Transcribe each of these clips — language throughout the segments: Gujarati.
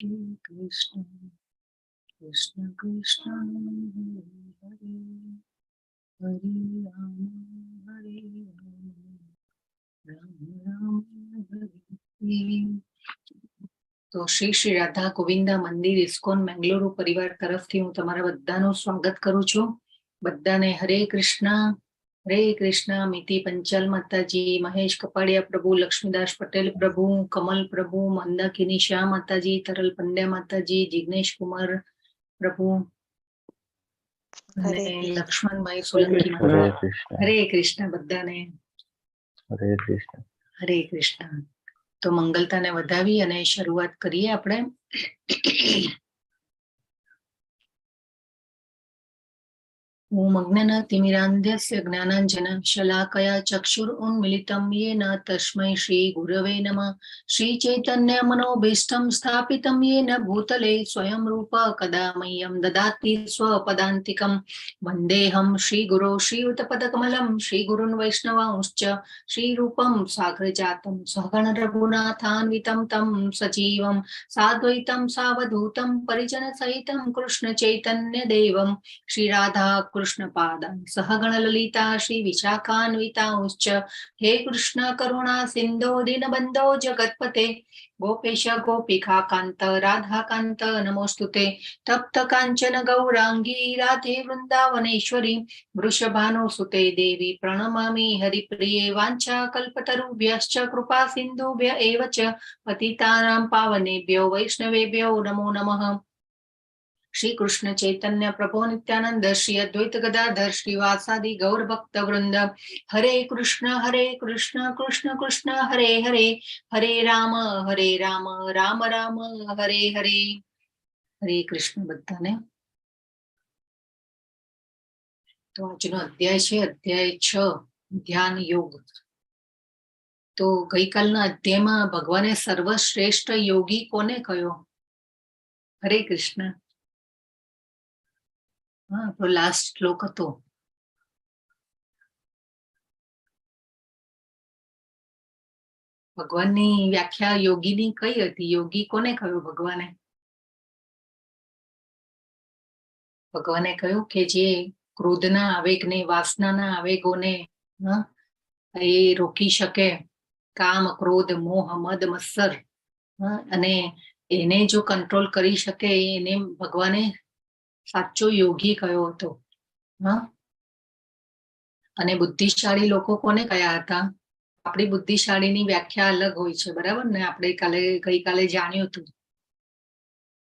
कृष्ण कृष्ण कृष्ण हरे हरे हरे राम राम हरे। તો શ્રી શ્રી રાધા ગોવિંદા મંદિર ઇસ્કોન મેંગલુરુ પરિવાર તરફથી હું તમારા બધાનું સ્વાગત કરું છું. બધાને હરે કૃષ્ણ મિતિ પંચાલ માતાજી, મહેશ કપાડિયા પ્રભુ, લક્ષ્મીદાસ પટેલ પ્રભુ, કમલ પ્રભુ, મંદાકિની શાહ માતાજી, તરલ પંડ્યા માતાજી, જિગ્નેશ કુમાર પ્રભુ અને લક્ષ્મણભાઈ સોલંકી માતાજી. હરે કૃષ્ણ બધાને. હરે કૃષ્ણ. હરે કૃષ્ણ. તો મંગલતાને વધાવી અને શરૂઆત કરીએ આપણે. ઓમ અજ્ઞાનતિમિરાન્ધસ્ય જ્ઞાનાંજન શલાકયા ચક્ષુરુન્મિલિતં યેન તસ્મૈ શ્રી ગુરવે નમઃ. શ્રી ચૈતન્ય મનોભીષ્ટં સ્થાપિतं યેન ભૂતલે સ્વયં રૂપ કદા મह्यं દદાતિ સ્વપદાન્તિકં. વંદેહં શ્રી ગુરો શ્રીયુતપદકમલં શ્રી ગુરુन् વૈષ્ણવાંશ્ચ શ્રી રૂપં સાગ્રજાतं સહગણ રઘુનાથાન્વિतं तं સજીવં સાદ્વૈतं સાવધૂतं પરિજન સહિतं કૃષ્ણ ચૈતન્ય દેવં શ્રી રાધા કૃષ્ણ પાદં સહગણ લલિતા શ્રી વિશાખાન્વિતાંશ્ચ. હે કૃષ્ણ કરુણા સિંધો દીનબંધો જગતપતે ગોપેશ ગોપિકા કાંત રાધાકાંત નમોસ્તુતે. તપ્ત કાંચન ગૌરાંગી રાધે વૃંદાવનેશ્વરી વૃષભાનુસુતે દેવી પ્रणमामि હરિપ્રિયે. વાંછા કલ્પતરુભ્યશ્ચ કૃપા સિંધુભ્ય એવ ચ પતિતાનાં પાવનેભ્યો વૈષ્ણવેભ્યો નમો નમઃ. શ્રી કૃષ્ણ ચૈતન્ય પ્રભુ નિત્યાનંદ શ્રી અદ્વૈત ગદાધર શ્રીવાસાદિ ગૌર ભક્ત વૃંદ. હરે કૃષ્ણ કૃષ્ણ કૃષ્ણ હરે હરે હરે રામ રામ રામ હરે હરે. હરે કૃષ્ણ બધાને. તો આજનો અધ્યાય છે અધ્યાય 6 ધ્યાન યોગ. તો ગઈકાલના અધ્યાયમાં ભગવાને સર્વશ્રેષ્ઠ યોગી કોને કહ્યો? હરે કૃષ્ણ. તો લાસ્ટ શ્લોક હતો. ભગવાનની વ્યાખ્યા યોગીની કઈ હતી? યોગી કોને કહ્યું ભગવાને? ભગવાને કહ્યું કે જે ક્રોધના આવેગને, વાસનાના આવેગોને એ રોકી શકે, કામ ક્રોધ મોહ મદ મત્સર, અને એને જો કંટ્રોલ કરી શકે એને ભગવાને સાચો યોગી કયો હતો. અને બુદ્ધિશાળી લોકો કોને કયા હતા? આપણી બુદ્ધિશાળીની વ્યાખ્યા અલગ હોય છે, બરાબર ને? આપણે ગઈકાલે જાણ્યું હતું.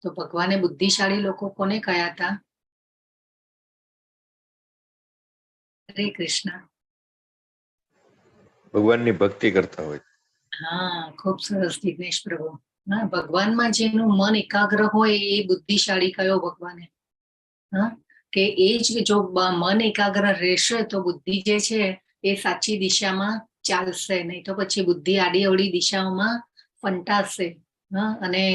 તો ભગવાને બુદ્ધિશાળી લોકો કોને કયા હતા? હરે કૃષ્ણ. ભગવાનની ભક્તિ કરતા હોય. હા, ખૂબ સરસ જિગ્નેશ પ્રભુ. ભગવાનમાં જેનું મન એકાગ્ર હોય એ બુદ્ધિશાળી કયો ભગવાને? કે એ જ જો મન એકાગ્ર રહેશે તો બુદ્ધિ જે છે એ સાચી દિશામાં ચાલશે, નહીં તો પછી બુદ્ધિ આડી અવળી દિશાઓમાં ફંટાશે અને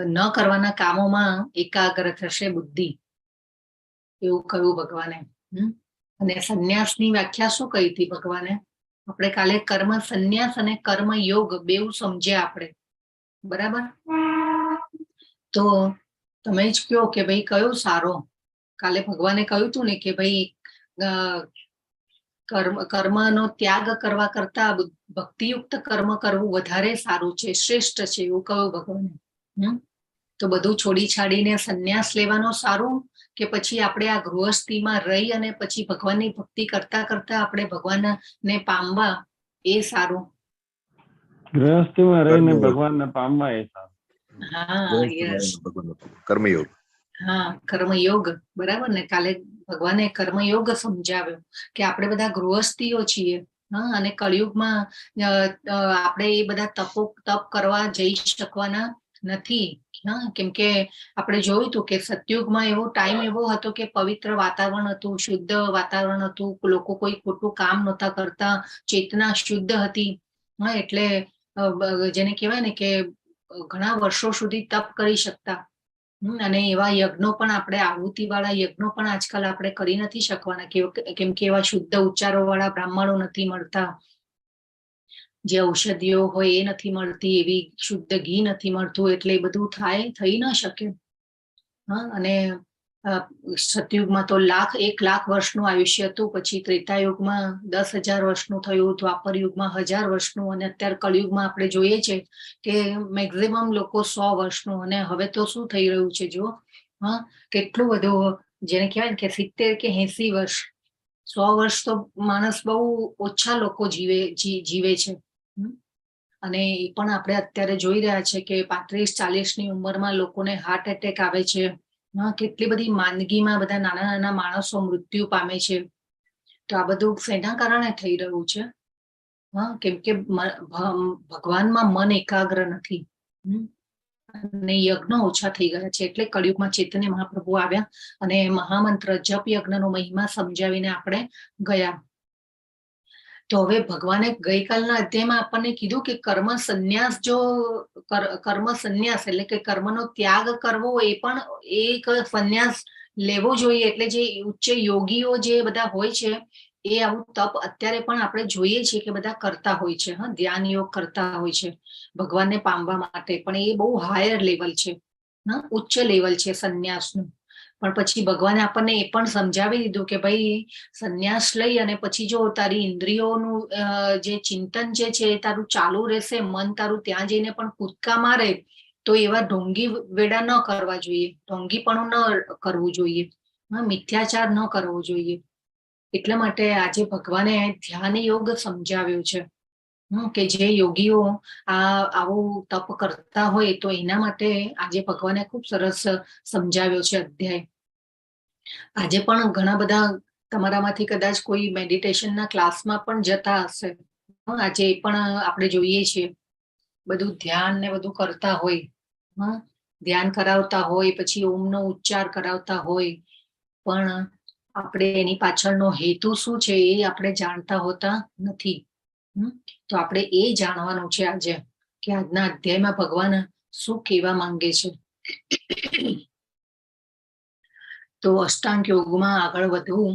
ન કરવાના કામોમાં એકાગ્ર થશે બુદ્ધિ. એવું કહ્યું ભગવાને. અને સંન્યાસની વ્યાખ્યા શું કહી હતી ભગવાને? આપણે કાલે કર્મ સંન્યાસ અને કર્મ યોગ બેઉ સમજ્યા આપણે, બરાબર? તો તમે જ કહો કે ભાઈ કયો સારો? કાલે ભગવાને કહ્યું હતું ને કે ભાઈ કર્મનો ત્યાગ કરવા કરતા ભક્તિયુક્ત કર્મ કરવું વધારે સારું છે, શ્રેષ્ઠ છે, એવું કહ્યું ભગવાને. તો બધું છોડી છાડીને સંન્યાસ લેવાનો સારું કે પછી આપણે આ ગૃહસ્થીમાં રહી અને પછી ભગવાનની ભક્તિ કરતા કરતા આપણે ભગવાનને પામવા એ સારું? ગૃહસ્થીમાં રહીને ભગવાનને પામવા એ સારું. હા, યસ, કર્મયોગ. હા, કર્મયોગ, બરાબર ને? કાલે ભગવાને કર્મયોગ સમજાવ્યો કે આપણે બધા ગૃહસ્થીઓ છીએ અને કળિયુગમાં આપણે એ બધા તપ કરવા જઈ શકવાના નથી. કેમકે આપણે જોયું હતું કે સતયુગમાં એવો ટાઈમ એવો હતો કે પવિત્ર વાતાવરણ હતું, શુદ્ધ વાતાવરણ હતું, લોકો કોઈ ખોટું કામ નહોતા કરતા, ચેતના શુદ્ધ હતી. એટલે જેને કહેવાય ને કે ઘણા વર્ષો સુધી તપ કરી શકતા. અને એવા યજ્ઞો પણ આપણે આહુતિ વાળા યજ્ઞો પણ આજકાલ આપણે કરી નથી શકવાના, કેમ કે એવા શુદ્ધ ઉચ્ચારો વાળા બ્રાહ્મણો નથી મળતા. જે ઔષધિઓ હોય એ નથી મળતી, એવી શુદ્ધ ઘી નથી મળતું, એટલે એ બધું થઈ ન શકે. હા, અને સતયુગમાં તો 1,00,000 વર્ષનું આયુષ્ય હતું, પછી ત્રેતાયુગમાં 10,000 વર્ષનું થયું, દ્વાપર યુગમાં 1,000 વર્ષનું, અને અત્યારે કળિયુગમાં આપણે જોઈએ છે કે મેક્સિમમ લોકો 100 વર્ષનું. અને હવે તો શું થઈ રહ્યું છે જો, હા, કેટલું બધું, જેને કહેવાય ને કે 70 કે 80 વર્ષ, 100 વર્ષ તો માણસ બહુ ઓછા લોકો જીવે છે. અને એ પણ આપણે અત્યારે જોઈ રહ્યા છે કે 35-40ની ઉંમરમાં લોકોને હાર્ટ એટેક આવે છે. કેટલી બધી માંદગીમાં બધા નાના નાના માણસો મૃત્યુ પામે છે. તો આ બધું શેના કારણે થઈ રહ્યું છે? કેમ કે ભગવાનમાં મન એકાગ્ર નથી, અને યજ્ઞ ઓછા થઈ ગયા છે. એટલે કળિયુગમાં ચૈતન્ય મહાપ્રભુ આવ્યા અને મહામંત્ર જપ યજ્ઞનો મહિમા સમજાવીને આપણે ગયા. તો હવે ભગવાને ગઈકાલના અધ્યાયમાં આપણને કીધું કે કર્મ સંન્યાસ એટલે કે કર્મનો ત્યાગ કરવો, એ પણ એક સંન્યાસ લેવો જોઈએ. એટલે જે ઉચ્ચ યોગીઓ જે બધા હોય છે એ આવું તપ અત્યારે પણ આપણે જોઈએ છીએ કે બધા કરતા હોય છે. ધ્યાન યોગ કરતા હોય છે ભગવાનને પામવા માટે, પણ એ બહુ હાયર લેવલ છે, ઉચ્ચ લેવલ છે સંન્યાસનું. પણ પછી ભગવાને આપણને એ પણ સમજાવી દીધું કે ભાઈ સંન્યાસ લઈ અને પછી જો તારી ઇન્દ્રિયોનું જે ચિંતન જે છે તારું ચાલુ રહેશે, મન તારું ત્યાં જઈને પણ કૂદકા મારે, તો એવા ઢોંગી વેડા ન કરવા જોઈએ, ઢોંગીપણું ન કરવું જોઈએ, મિથ્યાચાર ન કરવો જોઈએ. એટલા માટે આજે ભગવાને ધ્યાન યોગ સમજાવ્યો છે કે જે યોગીઓ આવું તપ કરતા હોય તો એના માટે આજે ભગવાને ખૂબ સરસ સમજાવ્યો છે અધ્યાય. આજે પણ ઘણા બધા તમારામાંથી કદાચ કોઈ મેડિટેશનના ક્લાસમાં પણ જતા હશે. આજે પણ આપણે જોઈએ છીએ બધું ધ્યાન ને બધું કરતા હોય, ધ્યાન કરાવતા હોય, પછી ઓમનો ઉચ્ચાર કરાવતા હોય, પણ આપણે એની પાછળનો હેતુ શું છે એ આપણે જાણતા હોતા નથી. તો આપણે એ જાણવાનું છે આજે કે આજના અધ્યાયમાં ભગવાન શું કહેવા માંગે છે. તો અષ્ટાંગ યોગમાં આગળ વધવું,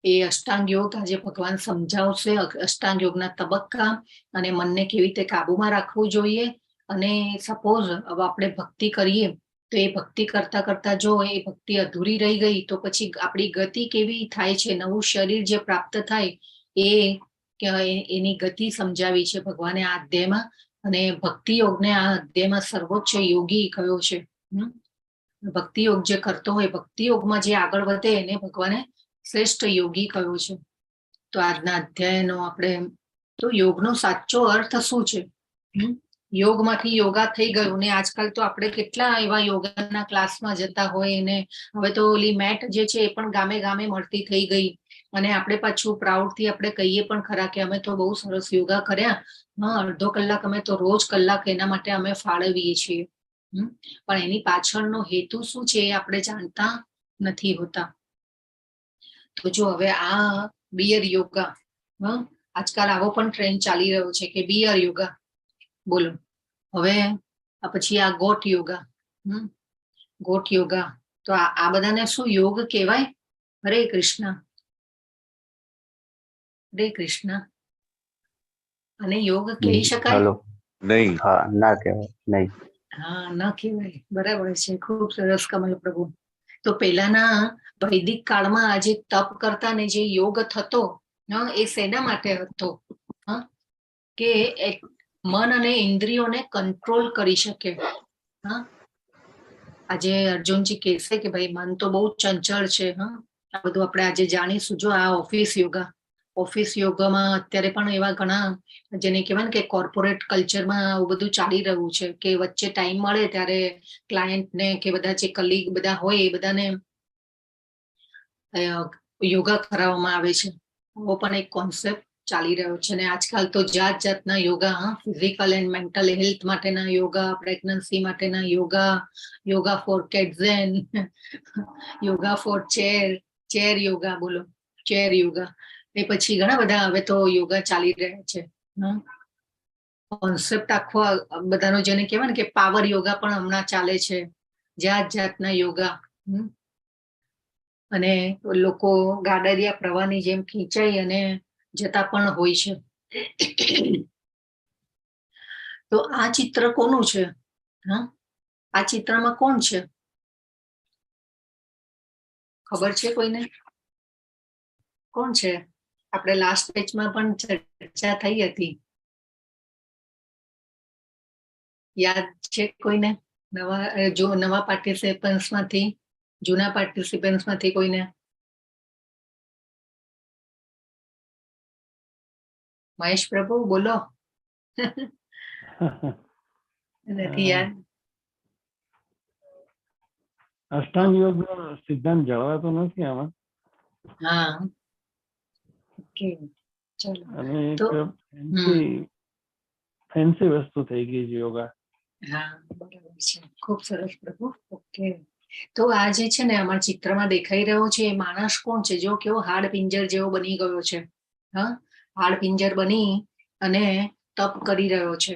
એ અષ્ટાંગ યોગ આજે ભગવાન સમજાવશે. અષ્ટાંગ યોગના તબક્કા અને મનને કેવી રીતે કાબુમાં રાખવું જોઈએ. અને સપોઝ હવે આપણે ભક્તિ કરીએ તો એ ભક્તિ કરતા કરતા જો એ ભક્તિ અધૂરી રહી ગઈ તો પછી આપણી ગતિ કેવી થાય છે, નવું શરીર જે પ્રાપ્ત થાય એની ગતિ સમજાવી છે ભગવાને આ અધ્યાયમાં. અને ભક્તિ યોગને આ અધ્યાયમાં સર્વોચ્ચ યોગી કયો છે. ભક્તિ યોગ જે કરતો હોય, ભક્તિ યોગમાં જે આગળ વધે એને ભગવાને શ્રેષ્ઠ યોગી કયો છે. તો આજના અધ્યાયનો આપણે તો યોગનો સાચો અર્થ શું છે? યોગમાંથી યોગા થઈ ગયું ને આજકાલ તો આપણે કેટલા એવા યોગાના ક્લાસમાં જતા હોય ને હવે તો ઓલી મેટ જે છે એ પણ ગામે ગામે મળતી થઈ ગઈ. અને આપણે પાછું પ્રાઉડથી આપણે કહીએ પણ ખરા કે અમે તો બહુ સરસ યોગા કર્યા, અડધો કલાક અમે તો રોજ કલાક એના માટે અમે ફાળવીએ છીએ. પણ એની પાછળનો હેતુ શું છે એ આપણે જાણતા નથી હોતા. તો જો હવે આ બિયર યોગા, આજકાલ આવો પણ ટ્રેન્ડ ચાલી રહ્યો છે કે બિયર યોગા, બોલો. હવે પછી આ ગોટ યોગા, ગોટ યોગા, તો આ બધાને શું યોગ કહેવાય? હરે કૃષ્ણ, હરે કૃષ્ણ. અને યોગ કહી શકાય? નહીં. હા, ના કહેવાય, નહીં. હા, ન કહેવાય. બરાબર છે, ખૂબ સરસ કમલ પ્રભુ. તો પહેલાના વૈદિક કાળમાં આજે તપ કરતા ને જે યોગ થતો એ શેના માટે હતો? કે મન અને ઇન્દ્રિયોને કંટ્રોલ કરી શકે. આજે અર્જુનજી કહેશે કે ભાઈ મન તો બહુ ચંચળ છે. આ બધું આપણે આજે જાણીશું. જો આ ઓફિસ યોગમાં અત્યારે પણ એવા ઘણા જેને કહેવાય ને કે કોર્પોરેટ કલ્ચરમાં આવું બધું ચાલી રહ્યું છે કે વચ્ચે ટાઈમ મળે ત્યારે ક્લાયન્ટને કે બધા જે કલીગ બધા હોય એ બધાને યોગા કરાવવામાં આવે છે. આવો પણ એક કોન્સેપ્ટ ચાલી રહ્યો છે. અને આજકાલ તો જાત જાતના yoga, physical and mental health માટેના યોગા, પ્રેગ્નન્સી માટેના યોગા, યોગા ફોર કેડઝેન, યોગા ફોર ચેર યોગા, બોલો, ચેર યોગા. એ પછી ઘણા બધા હવે તો યોગા ચાલી રહ્યા છે. કોન્સેપ્ટ આખો બધાનો જેને કહેવાય ને કે પાવર યોગા પણ હમણાં ચાલે છે. જાત જાતના યોગા. અને લોકો ગાડરિયા પ્રવાહની જેમ ખેંચાઈ અને જતા પણ હોય છે. તો આ ચિત્ર કોનું છે? હા, આ ચિત્રમાં કોણ છે? ખબર છે કોઈને? કોણ છે? આપણે લાસ્ટ પેજમાં પણ ચર્ચા થઈ હતી. યાદ છે કોઈને? નવા પાર્ટિસિપન્ટ્સ માંથી, જૂના પાર્ટિસિપન્ટ્સ માંથી કોઈને? મહેશ પ્રભુ બોલો. નથી યાદ? અષ્ટાંગ યોગ નો સિદ્ધાંત જળવાતો નથી આમાં. હા, ઓકે, ચલો. અને એક તો ફેન્સી વસ્તુ થઈ ગઈ છે યોગા. હા, બરાબર છે, ખૂબ સરસ પ્રભુ. ઓકે, તો આ જે છે ને અમારા ચિત્રમાં દેખાઈ રહ્યો છે એ માણસ કોણ છે? જો કેવો હાડ પિંજર જેવો બની ગયો છે. હા, હાડ પિંજર બની અને તપ કરી રહ્યો છે.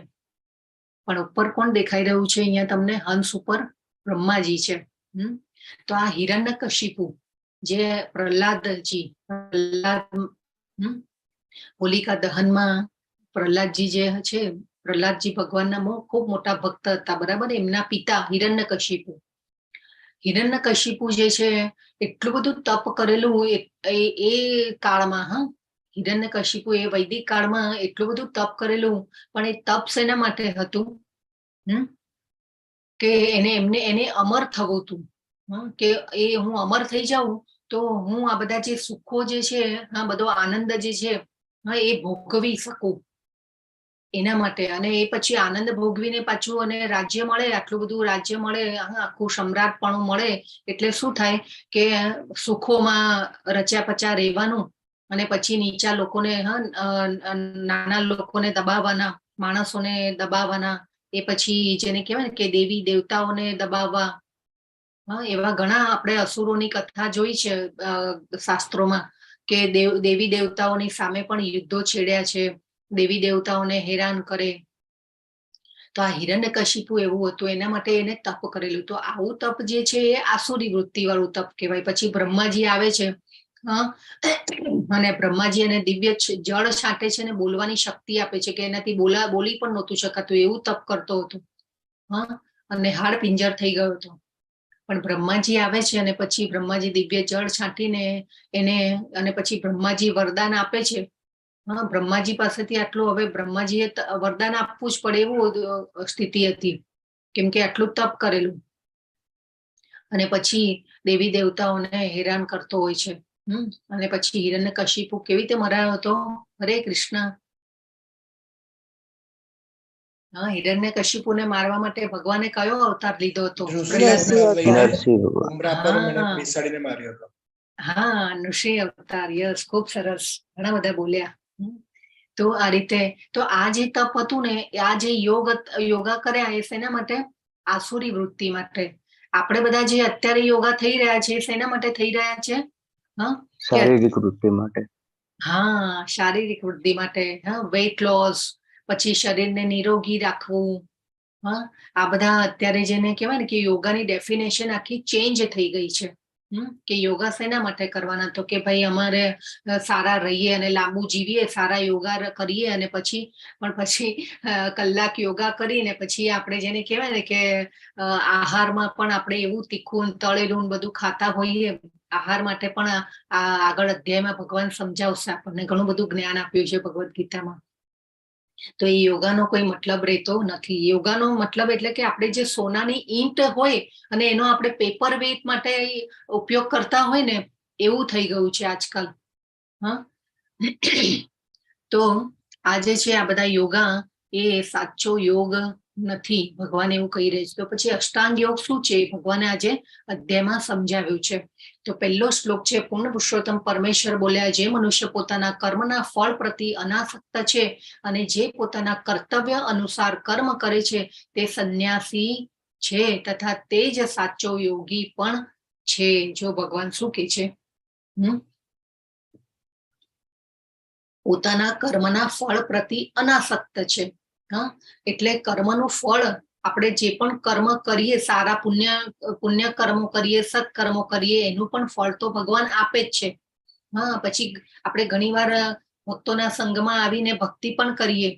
પણ ઉપર કોણ દેખાઈ રહ્યું છે અહીંયા તમને? હંસ ઉપર બ્રહ્માજી છે. તો આ હિરણ્યકશિપુ જે પ્રહલાદજી, હોલિકા દહનમાં પ્રહલાદજી જે છે, પ્રહલાદજી ભગવાનના ખૂબ મોટા ભક્ત હતા, બરાબર? એમના પિતા હિરણ્યકશિપુ. હિરણ્યકશિપુ જે છે એટલું બધું તપ કરેલું એ કાળમાં. હા, હિરણ્યકશિપુ એ વૈદિક કાળમાં એટલું બધું તપ કરેલું, પણ એ તપ શેના માટે હતું? કે એને અમર થવું હતું. કે હું અમર થઈ જાઉં તો હું આ બધા જે સુખો જે છે, હા, બધો આનંદ જે છે, હા, એ ભોગવી શકું એના માટે. અને એ પછી આનંદ ભોગવીને પાછું અને રાજ્ય મળે, આટલું બધું રાજ્ય મળે, આખું સમ્રાટપણું મળે, એટલે શું થાય કે સુખોમાં રચ્યા પચ્યા રહેવાનું અને પછી નીચા લોકોને, નાના લોકોને દબાવવાના, માણસોને દબાવવાના, એ પછી જેને કહેવાય ને કે દેવી દેવતાઓને દબાવવા. એવા ઘણા આપણે અસુરોની કથા જોઈ છે શાસ્ત્રોમાં, કે દેવી દેવતાઓની સામે પણ યુદ્ધો છેડ્યા છે, દેવી દેવતાઓને હેરાન કરે. તો આ હિરણ્યકશિપુ એવું હતું, એના માટે એને તપ કરેલું. તો આવું તપ જે છે એ આસુરી વૃત્તિ વાળું તપ કહેવાય. પછી બ્રહ્માજી આવે છે, અને બ્રહ્માજી એને દિવ્ય જળ છાંટે છે અને બોલવાની શક્તિ આપે છે, કે એનાથી બોલી પણ નહોતું શકાતું, એવું તપ કરતો હતો. અને હાડ પિંજર થઈ ગયો હતો. પણ બ્રહ્માજી આવે છે અને પછી બ્રહ્માજી દિવ્ય જળ છાંટીને એને, અને પછી બ્રહ્માજી વરદાન આપે છે. બ્રહ્માજી પાસેથી આટલું, હવે બ્રહ્માજીએ વરદાન આપવું જ પડે એવું સ્થિતિ હતી, કેમ કે આટલું તપ કરેલું. અને પછી દેવી દેવતાઓને હેરાન કરતો હોય છે. અને પછી હિરણ્યકશિપુ કેવી રીતે મરાયો હતો? હરે કૃષ્ણ. હિરણ્યકશિપુને મારવા માટે ભગવાને કયો અવતાર લીધો હતો? હા, નૃસિંહ અવતાર. યસ, ખૂબ સરસ, ઘણા બધા બોલ્યા. તો આ રીતે, તો આ જે તપ હતું ને, આ જે યોગા કર્યા એ શેના માટે? આસુરી વૃત્તિ માટે. આપણે બધા જે અત્યારે યોગા થઈ રહ્યા છે શેના માટે થઈ રહ્યા છે? શારીરિક વૃત્તિ માટે. હા, શારીરિક વૃદ્ધિ માટે. વેઇટ લોસ, પછી શરીરને નિરોગી રાખવું. આ બધા અત્યારે જેને કહેવાય ને કે યોગાની ડેફિનેશન આખી ચેન્જ થઈ ગઈ છે. કે યોગા શેના માટે કરવાના? તો કે ભાઈ અમારે સારા રહીએ અને લાંબુ જીવીએ, સારા યોગા કરીએ, અને પછી કલાક યોગા કરીને પછી આપણે જેને કહેવાય ને કે આહારમાં પણ આપણે એવું તીખું તળેલું બધું ખાતા હોઈએ. આહાર માટે પણ આગળ અધ્યાયમાં ભગવાન સમજાવશે, આપણને ઘણું બધું જ્ઞાન આપ્યું છે ભગવદ્ ગીતામાં. તો એ યોગાનો કોઈ મતલબ રહેતો નથી. યોગાનો મતલબ એટલે કે આપણે જે સોનાની ઈંટ હોય અને એનો આપણે પેપર વેઇટ માટે ઉપયોગ કરતા હોય ને, એવું થઈ ગયું છે આજકાલ. તો આજે છે આ બધા યોગા એ સાચો યોગ નથી, ભગવાન એવું કહી રહે છે. તો પછી અષ્ટાંગ યોગ શું છે ભગવાને આજે અધ્યાયમાં સમજાવ્યું છે. તો પહેલો શ્લોક છે, પૂર્ણ પુરુષોત્તમ પરમેશ્વર બોલ્યા, જે મનુષ્ય પોતાના કર્મના ફળ પ્રતિ અનાસક્ત છે અને જે પોતાના કર્તવ્ય અનુસાર કર્મ કરે છે તે સંન્યાસી છે, તથા તે જ સાચો યોગી પણ છે. જો ભગવાન શું કે છે? પોતાના કર્મના ફળ પ્રતિ અનાસક્ત છે. એટલે કર્મનું ફળ, આપણે જે પણ કર્મ કરીએ, સારા પુણ્ય કર્મો કરીએ, સત્કર્મો કરીએ, એનું પણ ફળ તો ભગવાન આપે જ છે. પછી આપણે ઘણીવાર ભક્તોના સંગમાં આવીને ભક્તિ પણ કરીએ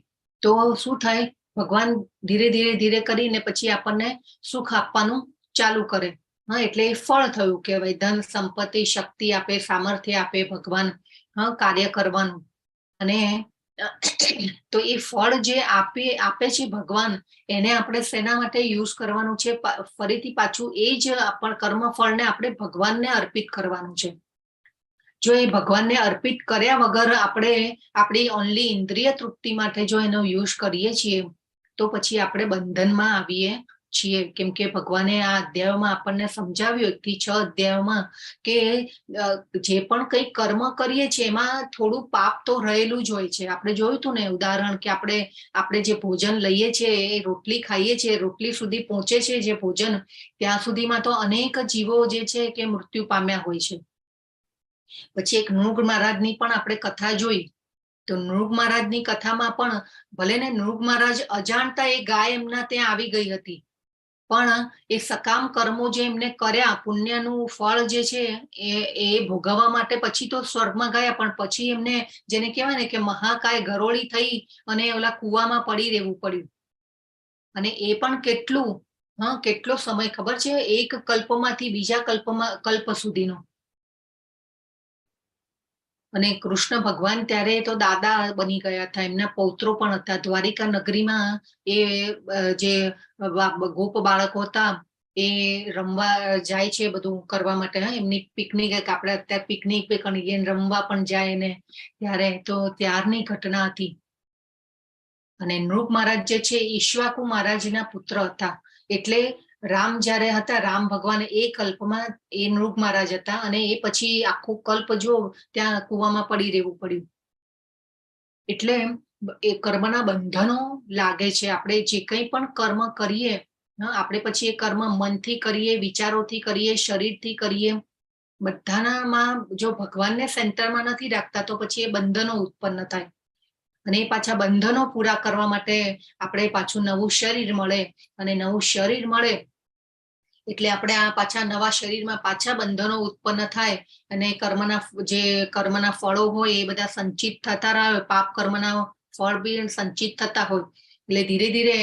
તો શું થાય? ભગવાન ધીરે ધીરે ધીરે કરીને પછી આપણને સુખ આપવાનું ચાલુ કરે. હા, એટલે એ ફળ થયું કહેવાય. ધન સંપત્તિ શક્તિ આપે, સામર્થ્ય આપે ભગવાન, હા, કાર્ય કરવાનું. અને તો એ ફળ જે આપે છે ભગવાન, એને આપણે શેના માટે યુઝ કરવાનું છે? ફરીથી પાછું એ જ કર્મ ફળને આપણે ભગવાનને અર્પિત કરવાનું છે. જો એ ભગવાનને અર્પિત કર્યા વગર આપણે આપણી ઓનલી ઇન્દ્રિય તૃપ્તિ માટે જો એનો યુઝ કરીએ છીએ તો પછી આપણે બંધનમાં આવીએ છીએ. કેમ કે ભગવાને આ અધ્યાયોમાં આપણને સમજાવ્યું 1 થી 6 અધ્યાયોમાં કે જે પણ કંઈ કર્મ કરીએ છીએ એમાં થોડું પાપ તો રહેલું જ હોય છે. આપણે જોયું હતું ને ઉદાહરણ કે આપણે જે ભોજન લઈએ છીએ, એ રોટલી ખાઈએ છીએ, રોટલી સુધી પહોંચે છે જે ભોજન, ત્યાં સુધીમાં તો અનેક જીવો જે છે કે મૃત્યુ પામ્યા હોય છે. પછી એક નૃગ મહારાજની પણ આપણે કથા જોઈ. તો નૃગ મહારાજની કથામાં પણ ભલે ને નૃગ મહારાજ અજાણતા એ ગાય એમના ત્યાં આવી ગઈ હતી, પણ એ સકામ કર્મો જે એમને કર્યા, પુણ્યનું ફળ જે છે એ ભોગવવા માટે પછી તો સ્વર્ગમાં ગયા, પણ પછી એમને જેને કહેવાય ને કે મહાકાય ગરોળી થઈ અને ઓલા કુવામાં પડી રહેવું પડ્યું. અને એ પણ કેટલો સમય ખબર છે? એક કલ્પમાંથી બીજા કલ્પ સુધીનો. અને કૃષ્ણ ભગવાન ત્યારે તો દાદા બની ગયા હતા, એમના પૌત્રો પણ હતા. દ્વારિકા નગરીમાં એ જે ગોપ બાળકો હતા એ રમવા જાય છે, બધું કરવા માટે. એમની પિકનિક, આપણે અત્યારે પિકનિક રમવા પણ જાય ને, ત્યારે તો ત્યારની ઘટના હતી. અને નૃગ મહારાજ જે છે ઈક્ષ્વાકુ મહારાજના પુત્ર હતા. એટલે રામ જ્યારે હતા, રામ ભગવાન એ કલ્પમાં એ નૃગ મહારાજ હતા, અને એ પછી આખું કલ્પ જો ત્યાં કુવામાં પડી રહેવું પડ્યું. એટલે એ કર્મના બંધનો લાગે છે. આપણે જે કંઈ પણ કર્મ કરીએ, આપણે પછી એ કર્મ મનથી કરીએ, વિચારોથી કરીએ, શરીરથી કરીએ, બધાનામાં જો ભગવાનને સેન્ટરમાં નથી રાખતા તો પછી એ બંધનો ઉત્પન્ન થાય. અને એ પાછા બંધનો પૂરા કરવા માટે આપણે પાછું નવું શરીર મળે, અને નવું શરીર મળે એટલે આપણે આ પાછા નવા શરીરમાં પાછા બંધનો ઉત્પન્ન થાય, અને કર્મના ફળો હોય એ બધા સંચિત થતા રહે. પાપ કર્મના ફળ બી સંચિત થતા હોય. એટલે ધીરે ધીરે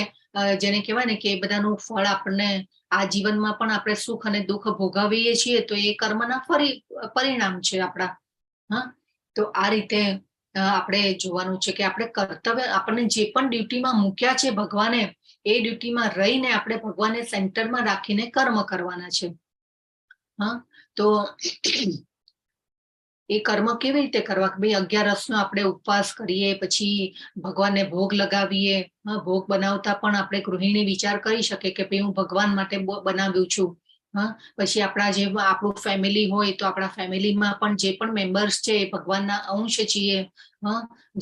જેને કહેવાય ને કે એ બધાનું ફળ આપણને આ જીવનમાં પણ આપણે સુખ અને દુઃખ ભોગવીએ છીએ, તો એ કર્મના પરિણામ છે આપણા. હા, તો આ રીતે આપણે જોવાનું છે કે આપણે કર્તવ્ય, આપણને જે પણ ડ્યુટીમાં મૂક્યા છે ભગવાને, એ ડ્યુટીમાં રહીને આપણે ભગવાનને સેન્ટરમાં રાખીને કર્મ કરવાના છે. હા, તો એ કર્મ કેવી રીતે કરવા? ભાઈ 11નો આપણે ઉપવાસ કરીએ, પછી ભગવાનને ભોગ લગાવીએ. ભોગ બનાવતા પણ આપણે ગૃહિણી વિચાર કરી શકે કે ભાઈ હું ભગવાન માટે બનાવ્યું છું. પછી આપણું ફેમિલી હોય તો આપણા ફેમિલીમાં પણ જે પણ મેમ્બર્સ છે એ ભગવાનના અંશ છીએ.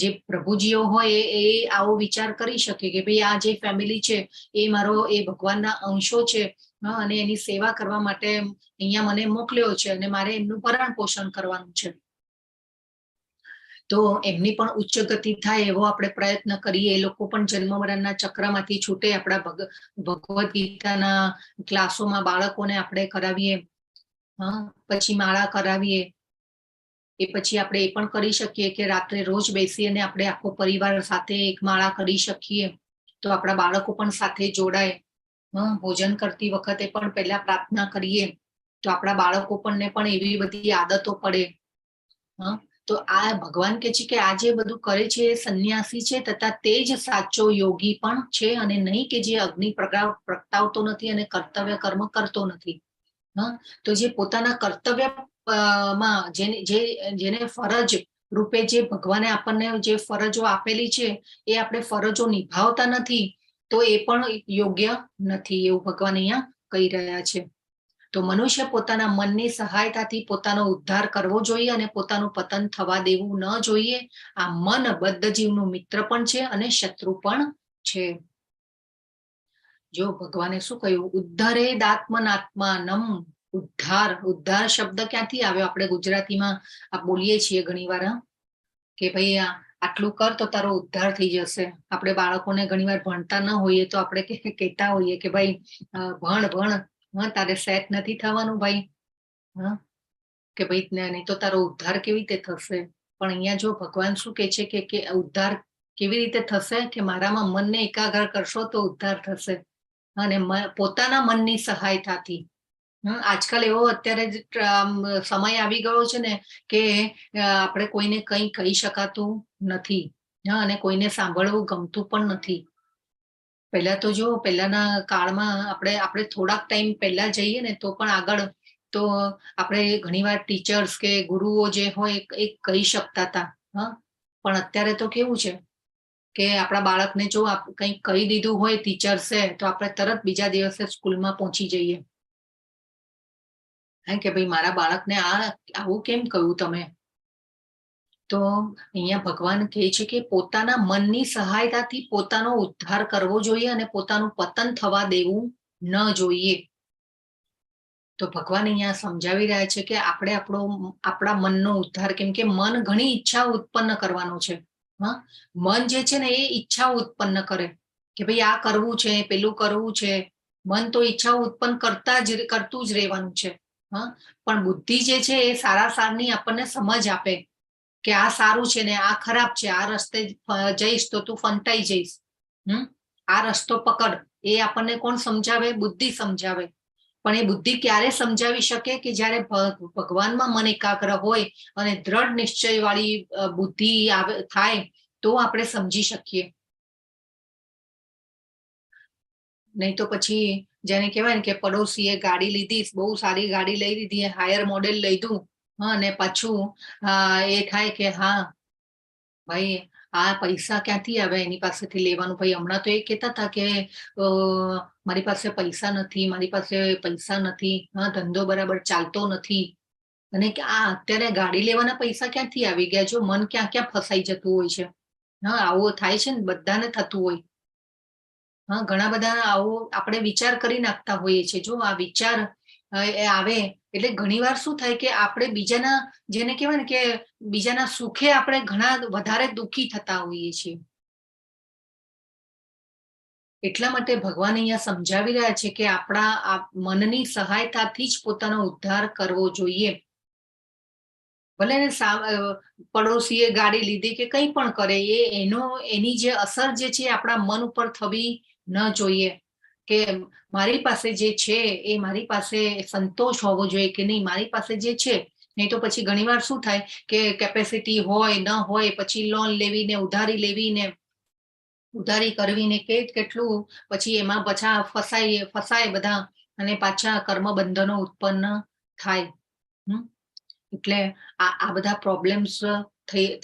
જે પ્રભુજીઓ હોય એ આવો વિચાર કરી શકે કે ભાઈ આ જે ફેમિલી છે એ ભગવાનના અંશો છે, અને એની સેવા કરવા માટે અહીંયા મને મોકલ્યો છે, અને મારે એમનું ભરણ પોષણ કરવાનું છે. તો એમની પણ ઉચ્ચ ગતિ થાય એવો આપણે પ્રયત્ન કરીએ. એ લોકો પણ જન્મ મરણના ચક્રમાંથી છૂટે. આપણા ભગવદ્ ગીતાના ક્લાસોમાં બાળકોને આપણે કરાવીએ, પછી માળા કરાવીએ. એ પછી આપણે એ પણ કરી શકીએ કે રાત્રે રોજ બેસી અને આપણે આખો પરિવાર સાથે એક માળા કરી શકીએ, તો આપણા બાળકો પણ સાથે જોડાય. ભોજન કરતી વખતે પણ પહેલા પ્રાર્થના કરીએ તો આપણા બાળકો પણ એવી બધી આદતો પડે. તો આ ભગવાન કે છે કે આ જે બધું કરે છે એ સંન્યાસી છે, તથા તે જ સાચો યોગી પણ છે, અને નહીં કે જે અગ્નિ પ્રગટાવતો નથી અને કર્તવ્ય કર્મ કરતો નથી. તો જે પોતાના કર્તવ્ય માં જેને ફરજ રૂપે જે ભગવાને આપણને જે ફરજો આપેલી છે એ આપણે ફરજો નિભાવતા નથી, તો એ પણ યોગ્ય નથી, એવું ભગવાન અહીંયા કહી રહ્યા છે. તો મનુષ્ય પોતાના મનની સહાયતાથી પોતાનો ઉદ્ધાર કરવો જોઈએ અને પોતાનું પતન થવા દેવું ન જોઈએ. આ મન બદ્ધ જીવનું મિત્ર પણ છે અને શત્રુ પણ છે. જો ભગવાને શું કહ્યું? ઉદ્ધરે દાત્મનાત્માનમ. ઉદ્ધાર શબ્દ ક્યાંથી આવ્યો? આપણે ગુજરાતીમાં બોલીએ છીએ ઘણી વાર કે ભાઈ આટલું કર તો તારો ઉદ્ધાર થઈ જશે. આપણે બાળકોને ઘણી વાર ભણતા ન હોઈએ તો આપણે કહેતા હોઈએ કે ભાઈ ભણ, તારે સેટ નથી થવાનું ભાઈ, કે ભાઈ નહીં તો તારો ઉદ્ધાર કેવી રીતે થશે? પણ અહીંયા જો ભગવાન શું કે છે કે ઉદ્ધાર કેવી રીતે થશે કે મારામાં મનને એકાગ્ર કરશો તો ઉદ્ધાર થશે, અને પોતાના મનની સહાયતાથી. આજકાલ એવો અત્યારે સમય આવી ગયો છે ને કે આપણે કોઈને કંઈ કહી શકાતું નથી, અને કોઈને સાંભળવું ગમતું પણ નથી. પહેલા તો જો પહેલાના કાળમાં આપણે થોડાક ટાઈમ પહેલા જઈએ ને તો પણ આગળ તો આપણે ઘણીવાર ટીચર્સ કે ગુરુઓ જે હોય એ કહી શકતા હતા. પણ અત્યારે તો કેવું છે કે આપણા બાળકને જો કંઈક કહી દીધું હોય ટીચર્સે તો આપણે તરત બીજા દિવસે સ્કૂલમાં પહોંચી જઈએ કે ભાઈ મારા બાળકને આવું કેમ કહ્યું તમે. તો અહીંયા ભગવાન કહે છે કે પોતાના મનની સહાયતાથી પોતાનો ઉદ્ધાર કરવો જોઈએ અને પોતાનું પતન થવા દેવું ન જોઈએ. તો ભગવાન અહીંયા સમજાવી રહ્યા છે કે આપણે આપણા મનનો ઉદ્ધાર, કેમ કે મન ઘણી ઈચ્છા ઉત્પન્ન કરવાનો છે. મન જે છે ને એ ઈચ્છા ઉત્પન્ન કરે કે ભાઈ આ કરવું છે, પેલું કરવું છે. મન તો ઈચ્છા ઉત્પન્ન કરતું જ રહેવાનું છે. પણ બુદ્ધિ જે છે એ સારા સારની આપણને સમજ આપે કે આ સારું છે ને આ ખરાબ છે, આ રસ્તે જઈશ તો તું ફંટાઈ જઈશ, આ રસ્તો પકડ. એ આપણને કોણ સમજાવે? બુદ્ધિ સમજાવે. પણ એ બુદ્ધિ ક્યારે સમજાવી શકે કે જ્યારે ભગવાનમાં મન એકાગ્ર હોય અને દ્રઢ નિશ્ચય વાળી બુદ્ધિ થાય તો આપણે સમજી શકીએ. નહીં તો પછી જેને કહેવાય ને કે પડોશીએ ગાડી લીધી, બહુ સારી ગાડી લઈ લીધી, હાયર મોડેલ લીધું, અને પાછું એ થાય કે હા ભાઈ આ પૈસા ક્યાંથી આવે એની પાસેથી લેવાનું. ભાઈ હમણાં તો એ કહેતા હતા કે મારી પાસે પૈસા નથી, ધંધો બરાબર ચાલતો નથી. અને આ અત્યારે ગાડી લેવાના પૈસા ક્યાંથી આવી ગયા? જો મન ક્યાં ક્યાં ફસાઈ જતું હોય છે. આવું થાય છે ને, બધાને થતું હોય. ઘણા બધા આવું આપણે વિચાર કરી નાખતા હોઈએ છીએ. જો આ વિચાર આવે એટલે ઘણીવાર શું થાય કે આપણે બીજાના, જેને કહેવાય ને કે બીજાના સુખે આપણે ઘણા વધારે દુઃખી થતા હોઈએ છીએ. એટલા માટે ભગવાન અહીંયા સમજાવી રહ્યા છે કે આપણા મનની સહાયતાથી જ પોતાનો ઉદ્ધાર કરવો જોઈએ. ભલે ને પડોશીએ ગાડી લીધી કે કંઈ પણ કરે, એની જે અસર જે છે આપણા મન ઉપર થવી ન જોઈએ. કે મારી પાસે જે છે એ મારી પાસે સંતોષ હોવો જોઈએ કે નહીં, મારી પાસે જે છે. નહીં તો પછી ઘણીવાર શું થાય કે કેપેસિટી હોય ન હોય, પછી લોન લેવીને ઉધારી કરવીને કેટલું પછી એમાં પાછા ફસાય બધા, અને પાછા કર્મ બંધનો ઉત્પન્ન થાય. એટલે આ બધા પ્રોબ્લેમ્સ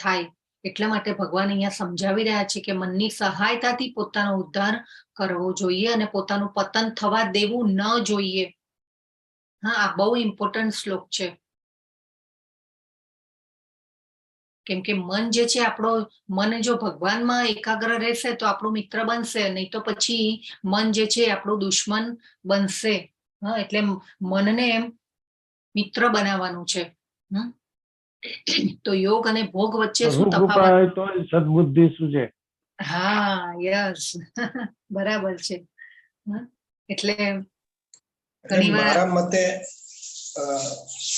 થાય. એટલા માટે ભગવાન અહીંયા સમજાવી રહ્યા છે કે મનની સહાયતાથી પોતાનો ઉદ્ધાર કરવો જોઈએ અને પોતાનું પતન થવા દેવું ન જોઈએ. આ બહુ ઇમ્પોર્ટન્ટ શ્લોક છે. કેમ કે મન જે છે મન જો ભગવાનમાં એકાગ્ર રહેશે તો આપણું મિત્ર બનશે, નહીં તો પછી મન જે છે આપણું દુશ્મન બનશે. એટલે મનને મિત્ર બનાવવાનું છે. તો યોગ અને ભોગ વચ્ચે શું તફાવત? તો સદબુદ્ધિ શું છે? યસ, બરાબર છે. એટલે ઘણીવાર મારા મતે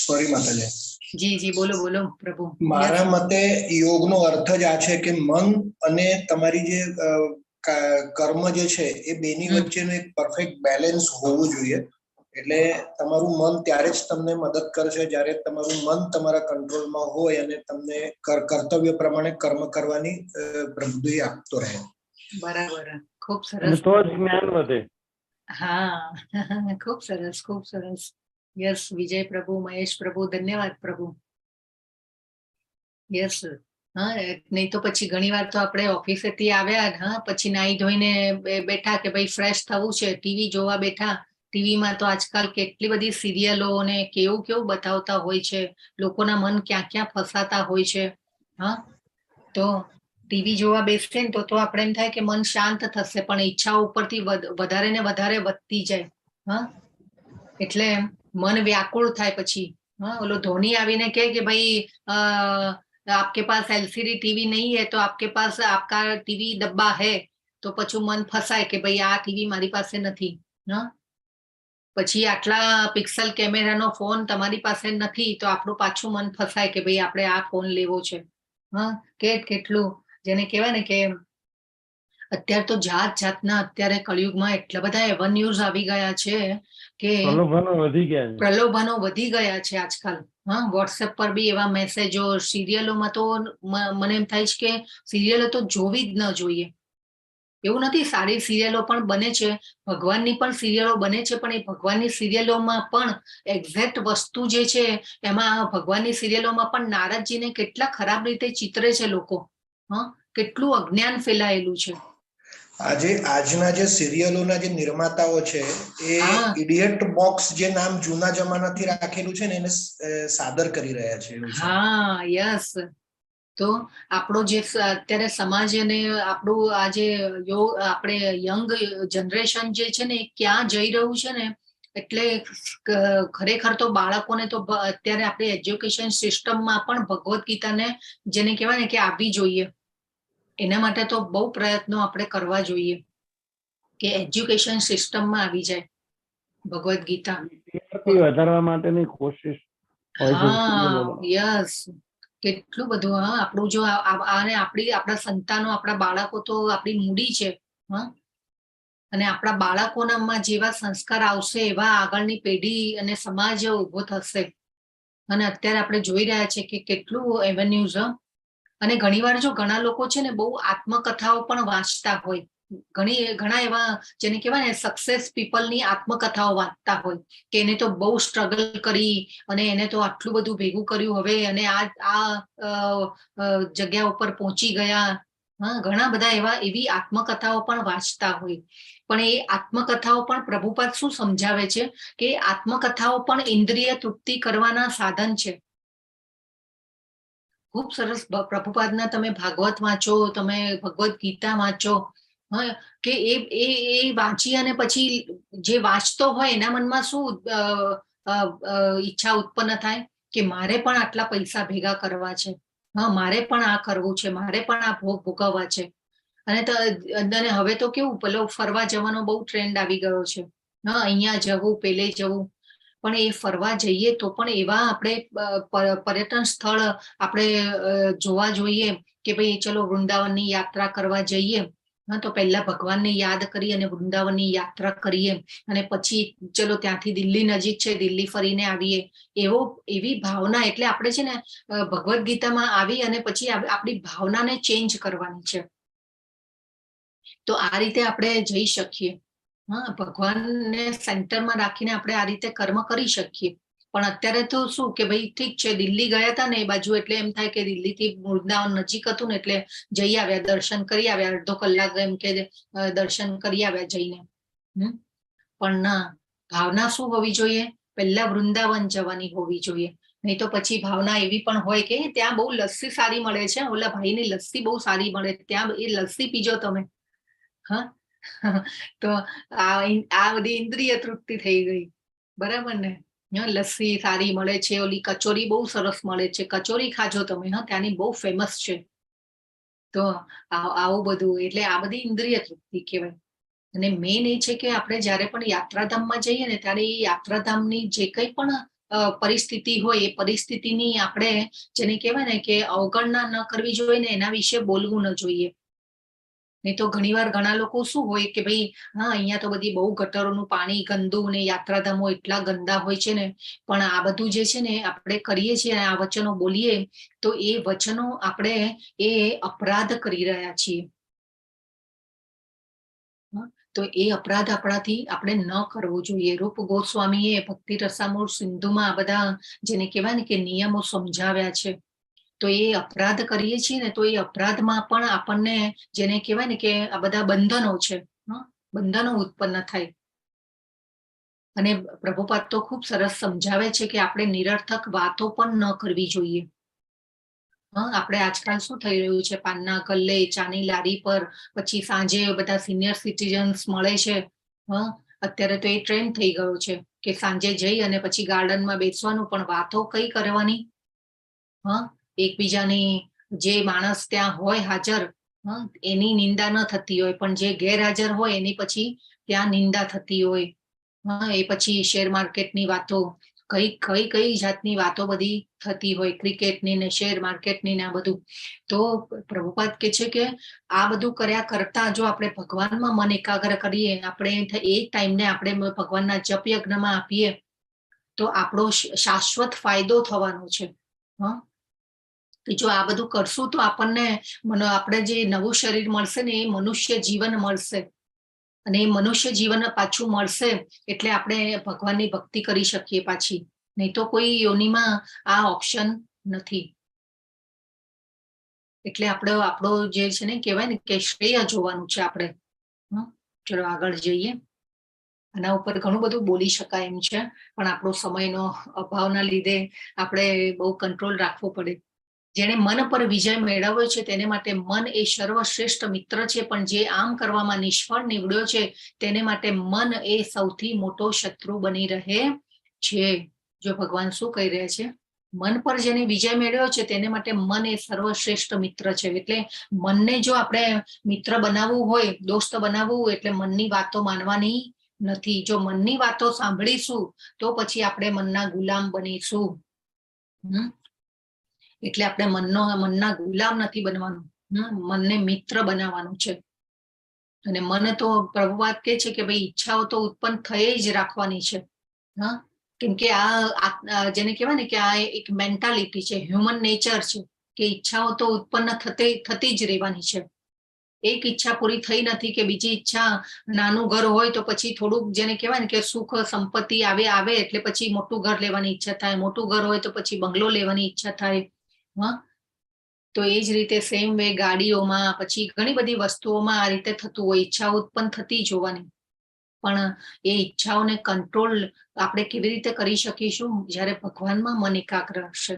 સોરી માતાજી, જી બોલો પ્રભુ. મારા મતે યોગનો અર્થ જ આ છે કે મન અને તમારી જે કર્મ જે છે એ બેની વચ્ચેનું એક પરફેક્ટ બેલેન્સ હોવું જોઈએ. એટલે તમારું મન ત્યારે જ તમને મદદ કરશે જ્યારે તમારું મન તમારા કંટ્રોલમાં હોય અને તમને કર્તવ્ય પ્રમાણે કર્મ કરવાની પ્રબુદ્ધિ આપતો રહે. બરાબર, ખૂબ સરસ. તો જ જ્ઞાન વધે. ખૂબ સરસ. યસ, વિજય પ્રભુ, મહેશ પ્રભુ, ધન્યવાદ પ્રભુ. યસ. નહીં તો પછી ઘણી વાર તો આપણે ઓફિસેથી આવ્યા, પછી નાહી ધોઈને બેઠા કે ભાઈ ફ્રેશ થવું છે, ટીવી જોવા બેઠા. ટીવીમાં તો આજકાલ કેટલી બધી સિરિયલો ને કેવું બતાવતા હોય છે. લોકોના મન ક્યાં ફસાતા હોય છે. તો ટીવી જોવા બેસશે ને તો આપણે એમ થાય કે મન શાંત થશે, પણ ઈચ્છાઓ ઉપરથી વધારે ને વધારે વધતી જાય. એટલે મન વ્યાકુળ થાય. પછી ઓલો ધોની આવીને કહે કે ભાઈ आपके पास एलसीडी टीवी नहीं है तो आपके पास आपका टीवी डब्बा है, તો પછી મન ફસાય કે ભાઈ આ ટીવી મારી પાસે નથી. પછી આટલા પિક્સલ કેમેરાનો ફોન તમારી પાસે નથી તો આપણું પાછું મન ફસાય કે ભાઈ આપણે આ ફોન લેવો છે. કેટલું જેને કહેવાય ને કે અત્યારે તો જાત જાતના અત્યારે કળિયુગમાં એટલા બધા એવા ન્યૂઝ આવી ગયા છે કે પ્રલોભનો વધી ગયા છે. પ્રલોભનો વધી ગયા છે આજકાલ. હા, વોટ્સએપ પર બી એવા મેસેજો, સિરિયલોમાં તો મને એમ થાય છે કે સિરિયલો તો જોવી જ ન જોઈએ. એવું નથી, સારી સિરિયલો પણ બને છે, ભગવાનની પણ સિરિયલો બને છે, પણ એ ભગવાનની સિરિયલોમાં પણ એક્ઝેક્ટ વસ્તુ જે છે એમાં ભગવાનની સિરિયલોમાં પણ નારદજીને કેટલા ખરાબ રીતે ચિતરે છે લોકો. હા, કેટલું અજ્ઞાન ફેલાયેલું છે. આજના જે સિરિયલોના જે નિર્માતાઓ છે એ ઇડિયટ બોક્સ જે નામ જૂના જમાનાથી રાખેલું છે ને એને સાદર કરી રહ્યા છે. હા, યસ. તો આપણો જે અત્યારે સમાજ અને આપણું આ જે આપણે યંગ જનરેશન જે છે ને ક્યાં જઈ રહ્યું છે ને, એટલે ખરેખર તો બાળકોને તો અત્યારે આપણી એજ્યુકેશન સિસ્ટમમાં પણ ભગવદ્ ગીતાને જેને કહેવાય ને કે આપવી જોઈએ. એના માટે તો બહુ પ્રયત્નો આપણે કરવા જોઈએ કે એજ્યુકેશન સિસ્ટમમાં આવી જાય ભગવદ્ ગીતા. વધારવા માટેની કોશિશ હોય છે. હા, યસ. કેટલું બધું. હા, આપણું જો આપણા સંતાનો, આપણા બાળકો તો આપણી મૂડી છે. હા, અને આપણા બાળકોનામાં જેવા સંસ્કાર આવશે એવા આગળની પેઢી અને સમાજ ઉભો થશે. અને અત્યારે આપણે જોઈ રહ્યા છે કે કેટલું એવેન્યુઝ. અને ઘણીવાર જો ઘણા લોકો છે ને બહુ આત્મકથાઓ પણ વાંચતા હોય, ઘણા એવા જેને કહેવાય ને સક્સેસ પીપલની આત્મકથાઓ વાંચતા હોય કે એને તો બહુ સ્ટ્રગલ કરી અને એને તો આટલું બધું ભેગું કર્યું હવે અને આ જગ્યા ઉપર પહોંચી ગયા. હા, ઘણા બધા એવી આત્મકથાઓ પણ વાંચતા હોય. પણ એ આત્મકથાઓ પણ પ્રભુપાદ શું સમજાવે છે કે આત્મકથાઓ પણ ઇન્દ્રિય તૃપ્તિ કરવાના સાધન છે. ખૂબ સરસ. પ્રભુપાદના તમે ભાગવત વાંચો, તમે ભગવદ્ ગીતા વાંચો, કે એ વાંચી અને પછી જે વાંચતો હોય એના મનમાં શું ઈચ્છા ઉત્પન્ન થાય કે મારે પણ આટલા પૈસા ભેગા કરવા છે, હા, મારે પણ આ કરવું છે, મારે પણ આ ભોગ ભોગવવા છે. અને હવે તો કેવું પેલો ફરવા જવાનો બહુ ટ્રેન્ડ આવી ગયો છે. હા, અહીંયા જવું, પેલે જવું. પણ એ ફરવા જઈએ તો પણ એવા આપણે પર્યટન સ્થળ આપણે જોવા જોઈએ કે ભાઈ ચલો વૃંદાવનની યાત્રા કરવા જઈએ. હા, તો પહેલા ભગવાનને યાદ કરી અને વૃંદાવનની યાત્રા કરીએ અને પછી ચલો ત્યાંથી દિલ્હી નજીક છે, દિલ્હી ફરીને આવીએ. એવી ભાવના, એટલે આપણે છે ને ભગવદ્ ગીતામાં આવી અને પછી આપણી ભાવનાને ચેન્જ કરવાની છે. તો આ રીતે આપણે જઈ શકીએ. હા, ભગવાનને સેન્ટરમાં રાખીને આપણે આ રીતે કર્મ કરી શકીએ. પણ અત્યારે તો શું કે ભાઈ ઠીક છે, દિલ્હી ગયા હતા ને એ બાજુ એટલે એમ થાય કે દિલ્હીથી વૃંદાવન નજીક હતું ને એટલે જઈ આવ્યા, દર્શન કરી આવ્યા, અડધો કલાક એમ કે દર્શન કરી આવ્યા જઈને. પણ ના, ભાવના શું હોવી જોઈએ? પહેલા વૃંદાવન જવાની હોવી જોઈએ. નહીં તો પછી ભાવના એવી પણ હોય કે ત્યાં બહુ લસ્સી સારી મળે છે, ઓલા ભાઈની લસ્સી બહુ સારી મળે, ત્યાં એ લસ્સી પીજો તમે. હા, તો આ બધી ઇન્દ્રિય તૃપ્તિ થઈ ગઈ. બરાબર ને? લસ્સી સારી મળે છે, ઓલી કચોરી બહુ સરસ મળે છે, કચોરી ખાજો તમે. હા, ત્યાંની બહુ ફેમસ છે. તો આવું બધું, એટલે આ બધી ઇન્દ્રિય તૃપ્તિ કહેવાય. અને મેન એ છે કે આપણે જયારે પણ યાત્રાધામમાં જઈએ ને ત્યારે એ યાત્રાધામની જે કંઈ પણ પરિસ્થિતિ હોય એ પરિસ્થિતિની આપણે જેને કહેવાય ને કે અવગણના ન કરવી જોઈએ ને એના વિશે બોલવું ન જોઈએ. નહીં તો ઘણીવાર ઘણા લોકો શું હોય કે ભાઈ હા, અહીંયા તો બધી બહુ ગટરોનું પાણી ગંદુ ને યાત્રાધામો એટલા ગંદા હોય છે ને, પણ આ બધું જે છે ને આપણે કરીએ છીએ, આ વચનો બોલીએ તો એ વચનો આપણે એ અપરાધ કરી રહ્યા છીએ. તો એ અપરાધ આપણાથી આપણે ન કરવું જોઈએ. રૂપ ગોસ્વામીએ ભક્તિ રસામૃત સિંધુમાં આ બધા જેને કહેવાય ને કે નિયમો સમજાવ્યા છે. તો એ અપરાધ કરીએ છીએ ને તો એ અપરાધમાં પણ આપણને જેને કહેવાય ને કે આ બધા બંધનો છે, બંધનો ઉત્પન્ન થાય. અને પ્રભુપાદ તો ખૂબ સરસ સમજાવે છે કે આપણે નિરર્થક વાતો પણ ન કરવી જોઈએ. આપણે આજકાલ શું થઈ રહ્યું છે, પાનના ગલ્લે, ચાની લારી પર પછી સાંજે બધા સિનિયર સિટીઝન્સ મળે છે. અત્યારે તો એ ટ્રેન્ડ થઈ ગયો છે કે સાંજે જઈ અને પછી ગાર્ડનમાં બેસવાનું, પણ વાતો કઈ કરવાની? એકબીજાની જે માણસ ત્યાં હોય હાજર એની નિંદા ન થતી હોય, પણ જે ગેરહાજર હોય એની પછી ત્યાં નિંદા થતી હોય. એ પછી શેર માર્કેટની વાતો, કઈ કઈ કઈ જાતની વાતો બધી થતી હોય, ક્રિકેટની ને શેર માર્કેટની ને આ બધું. તો પ્રભુપાદ કે છે કે આ બધું કર્યા કરતા જો આપણે ભગવાનમાં મન એકાગ્ર કરીએ, આપણે એ ટાઈમને આપણે ભગવાનના જપ યજ્ઞમાં આપીએ તો આપણો શાશ્વત ફાયદો થવાનો છે. કે જો આ બધું કરશું તો આપણને આપણે જે નવું શરીર મળશે ને એ મનુષ્ય જીવન મળશે, અને એ મનુષ્ય જીવન પાછું મળશે એટલે આપણે ભગવાનની ભક્તિ કરી શકીએ પાછી. નહીં તો કોઈ યોનિમાં આ ઓપ્શન નથી. એટલે આપણો જે છે ને કહેવાય ને કે શ્રેય જોવાનું છે આપણે. ચલો આગળ જઈએ. આના ઉપર ઘણું બધું બોલી શકાય એમ છે, પણ આપણો સમયનો અભાવના લીધે આપણે બહુ કંટ્રોલ રાખવો પડે. જેને મન પર વિજય મેળવ્યો છે તેને માટે મન એ સર્વશ્રેષ્ઠ મિત્ર છે, પણ જે આમ કરવામાં નિષ્ફળ નીવડ્યો છે તેને માટે મન એ સૌથી મોટો શત્રુ બની રહે છે. જો ભગવાન શું કહી રહ્યા છે? મન પર જેને વિજય મેળવ્યો છે તેને માટે મન એ સર્વશ્રેષ્ઠ મિત્ર છે. એટલે મનને જો આપણે મિત્ર બનાવવું હોય, દોસ્ત બનાવવું હોય, એટલે મનની વાતો માનવાની નથી. જો મનની વાતો સાંભળીશું તો પછી આપણે મનના ગુલામ બનીશું. એટલે આપણે મનના ગુલામ નથી બનવાનું, મનને મિત્ર બનાવવાનું છે. અને મન તો પ્રભુપાદ કહે છે કે ભાઈ ઈચ્છાઓ તો ઉત્પન્ન થઈ જ રાખવાની છે. કેમ કે આ જેને કહેવાય ને કે આ એક મેન્ટાલિટી છે, હ્યુમન નેચર છે કે ઈચ્છાઓ તો ઉત્પન્ન થતી જ રહેવાની છે. એક ઈચ્છા પૂરી થઈ નથી કે બીજી ઈચ્છા, નાનું ઘર હોય તો પછી થોડુંક જેને કહેવાય ને કે સુખ સંપત્તિ આવે એટલે પછી મોટું ઘર લેવાની ઈચ્છા થાય, મોટું ઘર હોય તો પછી બંગલો લેવાની ઈચ્છા થાય. તો એ જ રીતે સેમ વે ગાડીઓમાં, પછી ઘણી બધી વસ્તુઓમાં આ રીતે થતું હોય, ઈચ્છાઓ ઉત્પન્ન થતી જોવાની. પણ એ ઈચ્છાઓને કંટ્રોલ આપણે કેવી રીતે કરી શકીશું? જ્યારે ભગવાનમાં મન એકાગ્ર હશે.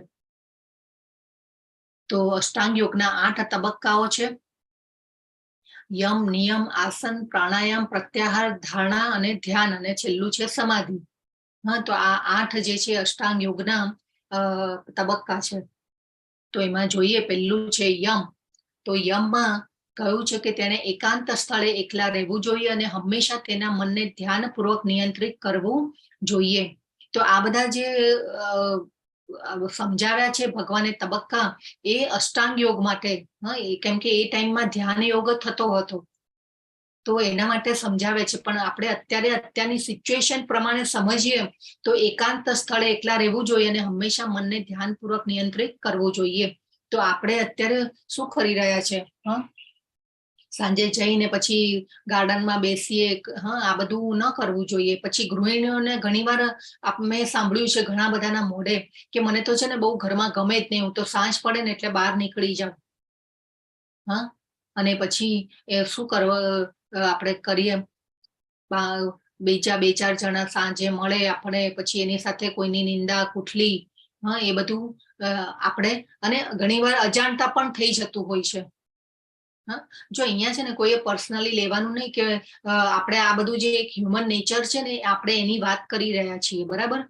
તો અષ્ટાંગ યોગના 8 તબક્કાઓ છે. યમ, નિયમ, આસન, પ્રાણાયામ, પ્રત્યાહાર, ધારણા અને ધ્યાન, અને છેલ્લું છે સમાધિ. તો આ 8 જે છે અષ્ટાંગ યોગના તબક્કા છે. તો એમાં જોઈએ, પહેલું છે યમ. તો યમમાં કહ્યું છે કે તેને એકાંત સ્થળે એકલા રહેવું જોઈએ અને હંમેશા તેના મનને ધ્યાનપૂર્વક નિયંત્રિત કરવું જોઈએ. તો આ બધા જે સમજાવ્યા છે ભગવાને તબક્કા, એ અષ્ટાંગ યોગ માટે, કેમ કે એ ટાઈમમાં ધ્યાન યોગ થતો હતો તો એના માટે સમજાવે છે. પણ આપણે અત્યારની સિચ્યુએશન પ્રમાણે સમજીએ તો એકાંત સ્થળે એકલા રહેવું જોઈએ અને હંમેશા મનને ધ્યાનપૂર્વક નિયંત્રિત કરવું જોઈએ. તો આપણે અત્યારે શું કરી રહ્યા છે? સાંજે જઈને પછી ગાર્ડનમાં બેસીએ, આ બધું ન કરવું જોઈએ. પછી ગૃહિણીઓને ઘણીવાર મેં સાંભળ્યું છે ઘણા બધાના મોઢે કે મને તો છે ને બહુ ઘરમાં ગમે જ નહીં, હું તો સાંજ પડે ને એટલે બહાર નીકળી જાઉં. અને પછી શું આપણે કરીએ, બીજા 2-4 જણા સાંજે મળે આપણે, પછી એની સાથે કોઈની નિંદા કુઠલી, એ બધું આપણે, અને ઘણીવાર અજાણતા પણ થઈ જતું હોય છે. જો અહીંયા છે ને કોઈએ પર્સનલી લેવાનું નહીં કે આપણે આ બધું જે એક હ્યુમન નેચર છે ને આપણે એની વાત કરી રહ્યા છીએ, બરાબર?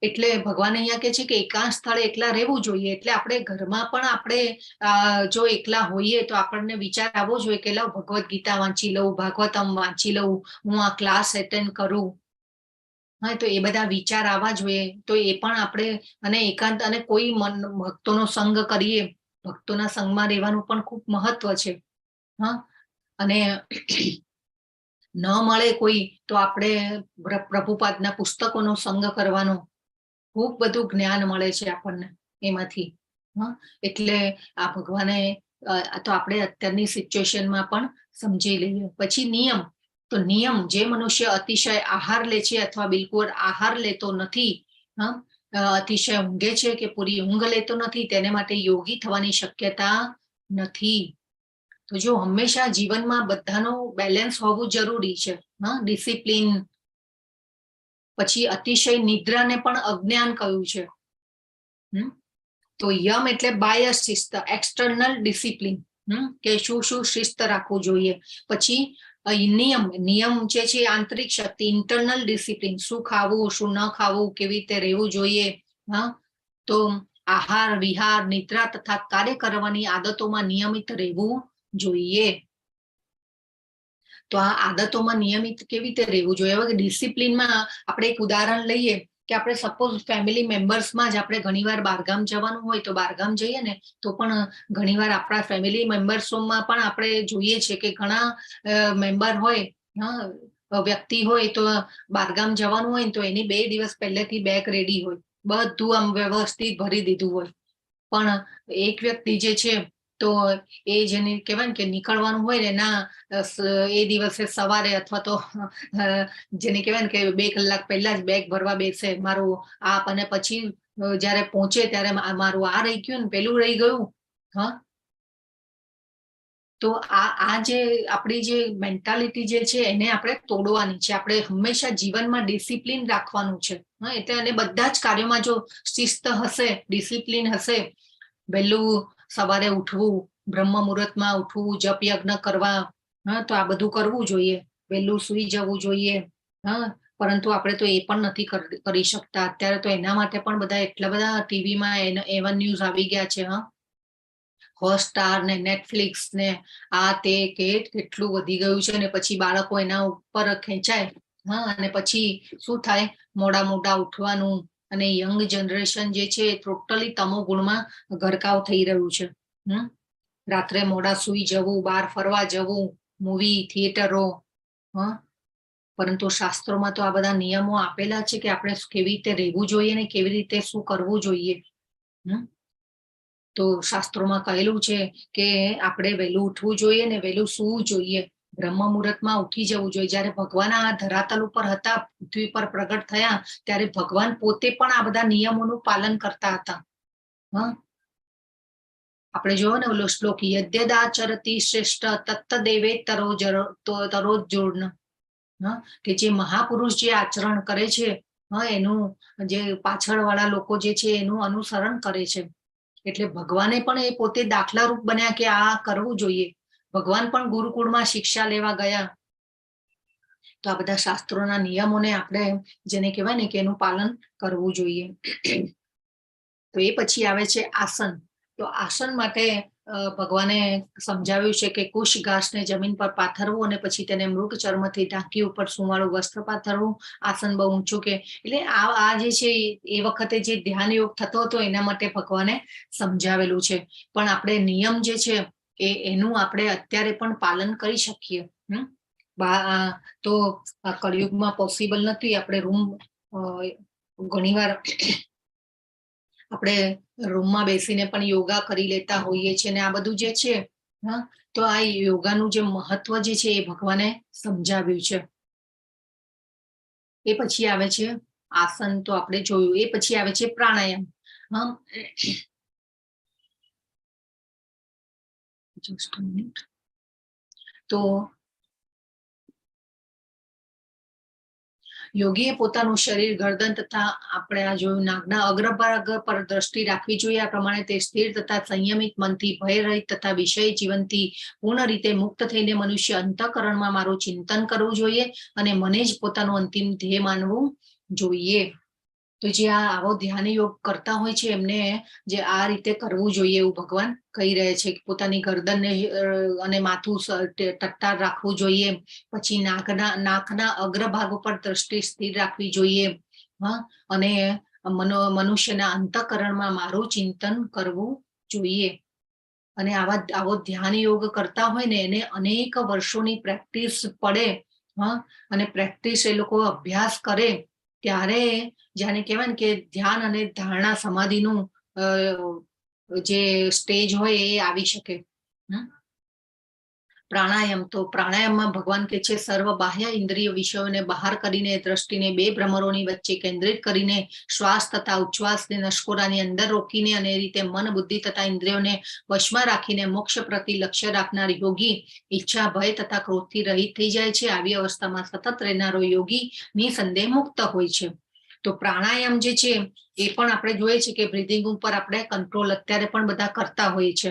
એટલે ભગવાન અહીંયા કહે છે કે એકાંત સ્થળે એકલા રહેવું જોઈએ. એટલે આપણે ઘરમાં પણ આપણે જો એકલા હોઈએ તો આપણને વિચાર આવવો જોઈએ કે લાવ ભગવદ્ ગીતા વાંચી લઉં, ભાગવતમ વાંચી લઉં, હું આ ક્લાસ એટેન્ડ કરું. તો એ બધા વિચાર આવવા જોઈએ. તો એ પણ આપણે, અને એકાંત, અને કોઈ ભક્તોનો સંગ કરીએ, ભક્તોના સંગમાં રહેવાનું પણ ખૂબ મહત્વ છે. અને ન મળે કોઈ તો આપણે પ્રભુપાદના પુસ્તકોનો સંગ કરવાનો, ખૂબ બધું જ્ઞાન મળે છે આપણને એમાંથી. એટલે આ ભગવાને તો આપણે અત્યારની સિચ્યુએશનમાં પણ સમજી લઈએ. પછી નિયમ. તો નિયમ, જે મનુષ્ય અતિશય આહાર લે છે અથવા બિલકુલ આહાર લેતો નથી, અતિશય ઊંઘે છે કે પૂરી ઊંઘ લેતો નથી, તેને માટે યોગી થવાની શક્યતા નથી. તો જો હંમેશા જીવનમાં બધાનું બેલેન્સ હોવું જરૂરી છે. ડિસિપ્લિન. પછી અતિશય નિદ્રાને પણ અજ્ઞાન કહ્યું છે. તો યમ એટલે બાહ્ય શિસ્ત, એક્સટર્નલ ડિસિપ્લિન, કે શું શિસ્ત રાખવું જોઈએ. પછી નિયમ જે છે આંતરિક શક્તિ, ઇન્ટરનલ ડિસિપ્લિન, શું ખાવું, શું ન ખાવું, કેવી રીતે રહેવું જોઈએ. તો આહાર, વિહાર, નિદ્રા તથા કાર્ય કરવાની આદતોમાં નિયમિત રહેવું જોઈએ. તો આ આદતોમાં નિયમિત કેવી રીતે રહેવું જોઈએ? હવે ડિસિપ્લિનમાં આપણે એક ઉદાહરણ લઈએ કે આપણે સપોઝ ફેમિલી મેમ્બર્સમાં જ આપણે ઘણીવાર બહારગામ જવાનું હોય તો બહારગામ જઈએ ને તો પણ ઘણીવાર આપણા ફેમિલી મેમ્બર્સમાં પણ આપણે જોઈએ છે કે ઘણા મેમ્બર હોય વ્યક્તિ હોય તો બહારગામ જવાનું હોય તો એની 2 દિવસ પહેલેથી બેગ રેડી હોય, બધું આમ વ્યવસ્થિત ભરી દીધું હોય, પણ એક વ્યક્તિ જે છે તો એ જેને કહેવાય ને કે નીકળવાનું હોય ને એના એ દિવસે સવારે અથવા તો જેને કહેવાય ને કે 2 કલાક પહેલા જ બેગ ભરવા બેસે, મારું અને પછી જયારે પહોંચે ત્યારે મારું આ રહી ગયું ને પેલું રહી ગયું. તો આ જે આપણી જે મેન્ટાલિટી જે છે એને આપણે તોડવાની છે. આપણે હંમેશા જીવનમાં ડિસિપ્લિન રાખવાનું છે. એટલે અને બધા જ કાર્યોમાં જો શિસ્ત હશે, ડિસિપ્લિન હશે, વહેલું સવારે ઉઠવું, બ્રહ્મ મુહૂર્તમાં ઉઠવું, જપ યજ્ઞ કરવા, તો આ બધું કરવું જોઈએ, વહેલું સુઈ જવું જોઈએ. પરંતુ આપણે તો એ પણ નથી કરી શકતા. અત્યારે તો એના માટે પણ બધા એટલા બધા ટીવીમાં એવા ન્યૂઝ આવી ગયા છે. હોટસ્ટાર ને નેટફ્લિક્સ ને આ તે કેટલું વધી ગયું છે ને પછી બાળકો એના ઉપર ખેંચાય. અને પછી શું થાય, મોડા ઉઠવાનું, અને યંગ જનરેશન જે છે ટોટલી તમો ગુણમાં ગરકાવ થઈ રહ્યું છે. રાત્રે મોડા સુઈ જવું, બહાર ફરવા જવું, મૂવી થિયેટરો. પરંતુ શાસ્ત્રોમાં તો આ બધા નિયમો આપેલા છે કે આપણે કેવી રીતે રહેવું જોઈએ ને કેવી રીતે શું કરવું જોઈએ. તો શાસ્ત્રોમાં કહેલું છે કે આપણે વહેલું ઉઠવું જોઈએ ને વહેલું સૂવું જોઈએ, બ્રહ્મ મુહૂર્તમાં ઉઠી જવું જોઈએ. જયારે ભગવાન આ ધરાતલ ઉપર હતા, પૃથ્વી પર પ્રગટ થયા, ત્યારે ભગવાન પોતે પણ આ બધા નિયમોનું પાલન કરતા હતા. આપણે જોયો ને ઓલો શ્લોક, યદ્યદાચરતિ શ્રેષ્ઠ તત્ત દેવે તરોજ્જોર્ન, કે જે મહાપુરુષ જે આચરણ કરે છે એનું જે પાછળ વાળા લોકો જે છે એનું અનુસરણ કરે છે. એટલે ભગવાને પણ એ પોતે દાખલારૂપ બન્યા કે આ કરવું જોઈએ. ભગવાન પણ ગુરુકુળમાં શિક્ષા લેવા ગયા. તો આ બધા શાસ્ત્રોના નિયમોને આપણે જેને કહેવાય ને કે એનું પાલન કરવું જોઈએ. તો એ પછી આવે છે આસન. તો આસન માટે ભગવાને સમજાવ્યું છે કે કુશ ઘાસને જમીન પર પાથરવું અને પછી તેને મૃગ ચર્મથી ઢાંકી ઉપર સુંવાળું વસ્ત્ર પાથરવું. આસન બહુ ઊંચું કે એટલે આ જે છે એ વખતે જે ધ્યાન યોગ થતો હતો એના માટે ભગવાને સમજાવેલું છે. પણ આપણે નિયમ જે છે એનું આપણે અત્યારે પણ પાલન કરી શકીએ. તો કળિયુગમાં પોસિબલ નથી. આપણે ઘણીવાર આપણે રૂમમાં બેસીને પણ યોગા કરી લેતા હોઈએ છીએ ને આ બધું જે છે. તો આ યોગાનું જે મહત્વ જે છે એ ભગવાને સમજાવ્યું છે. એ પછી આવે છે આસન, તો આપણે જોયું. એ પછી આવે છે પ્રાણાયામ. તો યોગીએ પોતાનું શરીર, ગરદન તથા આપણે આ જોયું નાકના અગ્રભાગ પર દ્રષ્ટિ રાખવી જોઈએ. આ પ્રમાણે તે સ્થિર તથા સંયમિત મનથી, ભય રહિત તથા વિષય જીવનથી પૂર્ણ રીતે મુક્ત થઈને મનુષ્ય અંતઃકરણમાં મારું ચિંતન કરવું જોઈએ અને મને જ પોતાનું અંતિમ ધ્યેય માનવું જોઈએ. તો જે આવો ધ્યાન યોગ કરતા હોય છે એમને જે આ રીતે કરવું જોઈએ એવું ભગવાન કહી રહે છે. પોતાની ગરદનને અને માથું ટટ્ટાર રાખવું જોઈએ. પછી નાકના અગ્રભાગ ઉપર દ્રષ્ટિ સ્થિર રાખવી જોઈએ. અને મનુષ્યના અંતઃકરણમાં મારું ચિંતન કરવું જોઈએ. અને આવો ધ્યાન યોગ કરતા હોય ને એને અનેક વર્ષોની પ્રેક્ટિસ પડે. અને પ્રેક્ટિસ એ લોકો અભ્યાસ કરે ત્યારે જાણે કહેવાય ને કે ધ્યાન અને ધારણા સમાધિનું જે સ્ટેજ હોય એ આવી શકે. પ્રાણાયામ, તો પ્રાણાયામમાં ભગવાન કે છે સર્વ બાહ્ય ઇન્દ્રિય વિષયોને બહાર કરીને દ્રષ્ટિને 2 ભ્રમરોની વચ્ચે કેન્દ્રિત કરીને શ્વાસ તથા ઉચ્છ્વાસને નસકોરાની અંદર રોકીને અને એ રીતે મન, બુદ્ધિ તથા ઇન્દ્રિયોને વશમાં રાખીને મોક્ષ પ્રતિ લક્ષ્ય રાખનાર યોગી ઈચ્છા, ભય તથા ક્રોધથી રહિત થઈ જાય છે. આવી અવસ્થામાં સતત રહેનારો યોગી નિસંદેહ મુક્ત હોય છે. તો પ્રાણાયામ જે છે એ પણ આપણે જોઈએ છે કે બ્રિધિંગ ઉપર આપણે કંટ્રોલ અત્યારે પણ બધા કરતા હોઈએ છે.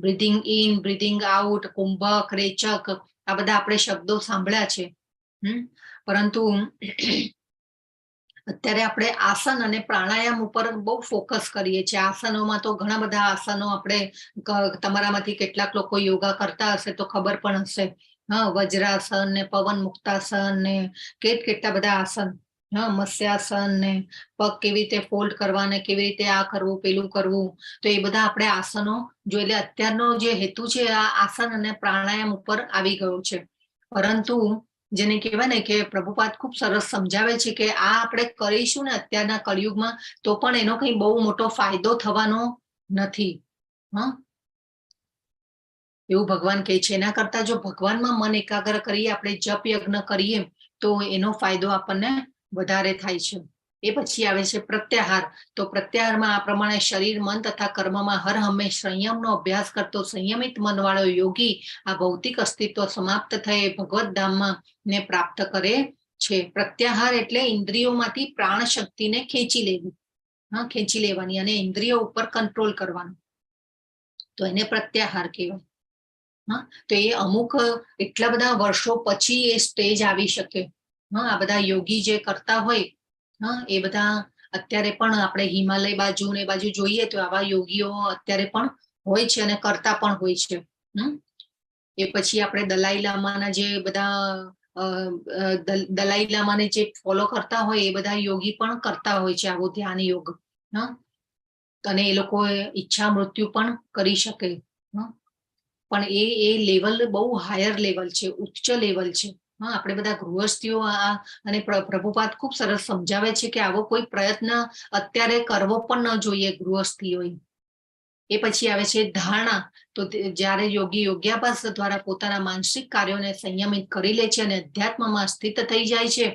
બ્રિધિંગ ઇન, બ્રિધિંગ આઉટ, કુંભક, રેચક, આ બધા આપણે શબ્દો સાંભળ્યા છે. પરંતુ અત્યારે આપણે આસન અને પ્રાણાયામ ઉપર બહુ ફોકસ કરીએ છીએ. આસનોમાં તો ઘણા બધા આસનો આપણે, તમારામાંથી કેટલાક લોકો યોગા કરતા હશે તો ખબર પણ હશે. વજ્રાસન ને પવન મુક્તાસન ને કેટલા બધા આસન. હા, મત્સ્યાસન ને પગ કેવી રીતે ફોલ્ડ કરવા ને કેવી રીતે આ કરવું પેલું કરવું, તો એ બધા આપણે આસનો જો એટલે અત્યારનો જે હેતુ છે આ આસન અને પ્રાણાયામ ઉપર આવી ગયો છે. પરંતુ જેને કહેવાય ને કે પ્રભુપાદ ખૂબ સરસ સમજાવે છે કે આ આપણે કરીશું ને અત્યારના કળિયુગમાં તો પણ એનો કઈ બહુ મોટો ફાયદો થવાનો નથી. હા, એવું ભગવાન કહે છે. એના કરતા જો ભગવાનમાં મન એકાગ્ર કરીએ, આપણે જપ યજ્ઞ કરીએ તો એનો ફાયદો આપણને વધારે થાય છે. એ પછી આવે છે પ્રત્યાહાર. તો પ્રત્યાહારમાં આ પ્રમાણે શરીર, મન તથા કર્મમાં હર હંમેશ સંયમનો અભ્યાસ કરતો સંયમિત મનવાળો યોગી આ ભૌતિક અસ્તિત્વ સમાપ્ત થયે ભગવત ધામમાં ને પ્રાપ્ત કરે છે. પ્રત્યાહાર એટલે ઇન્દ્રિયોમાંથી પ્રાણ શક્તિને ખેંચી લેવી. હા, ખેંચી લેવાની અને ઇન્દ્રિયો ઉપર કંટ્રોલ કરવાનો, તો એને પ્રત્યાહાર કહેવાય. હા, તો એ અમુક એટલા બધા વર્ષો પછી એ સ્ટેજ આવી શકે. હા, આ બધા યોગી જે કરતા હોય, હા, એ બધા અત્યારે પણ આપણે હિમાલય બાજુ ને બાજુ જોઈએ તો આવા યોગીઓ અત્યારે પણ હોય છે અને કરતા પણ હોય છે. એ પછી આપણે દલાઈ લામાના જે બધા દલાઈ લામાને જે ફોલો કરતા હોય એ બધા યોગી પણ કરતા હોય છે આવો ધ્યાન યોગ. હા, અને એ લોકો ઈચ્છા મૃત્યુ પણ કરી શકે. પણ એ લેવલ બહુ હાયર લેવલ છે, ઉચ્ચ લેવલ છે. હા, આપણે બધા ગૃહસ્થીઓ અને પ્રભુપાદ ખૂબ સરસ સમજાવે છે કે આવો કોઈ પ્રયત્ન અત્યારે કરવો પણ ન જોઈએ ગૃહસ્થીઓએ. એ પછી આવે છે ધારણા. તો જ્યારે યોગી યોગ્યાભ્યાસ દ્વારા પોતાના માનસિક કાર્યોને સંયમિત કરી લે છે અને અધ્યાત્મમાં સ્થિત થઈ જાય છે,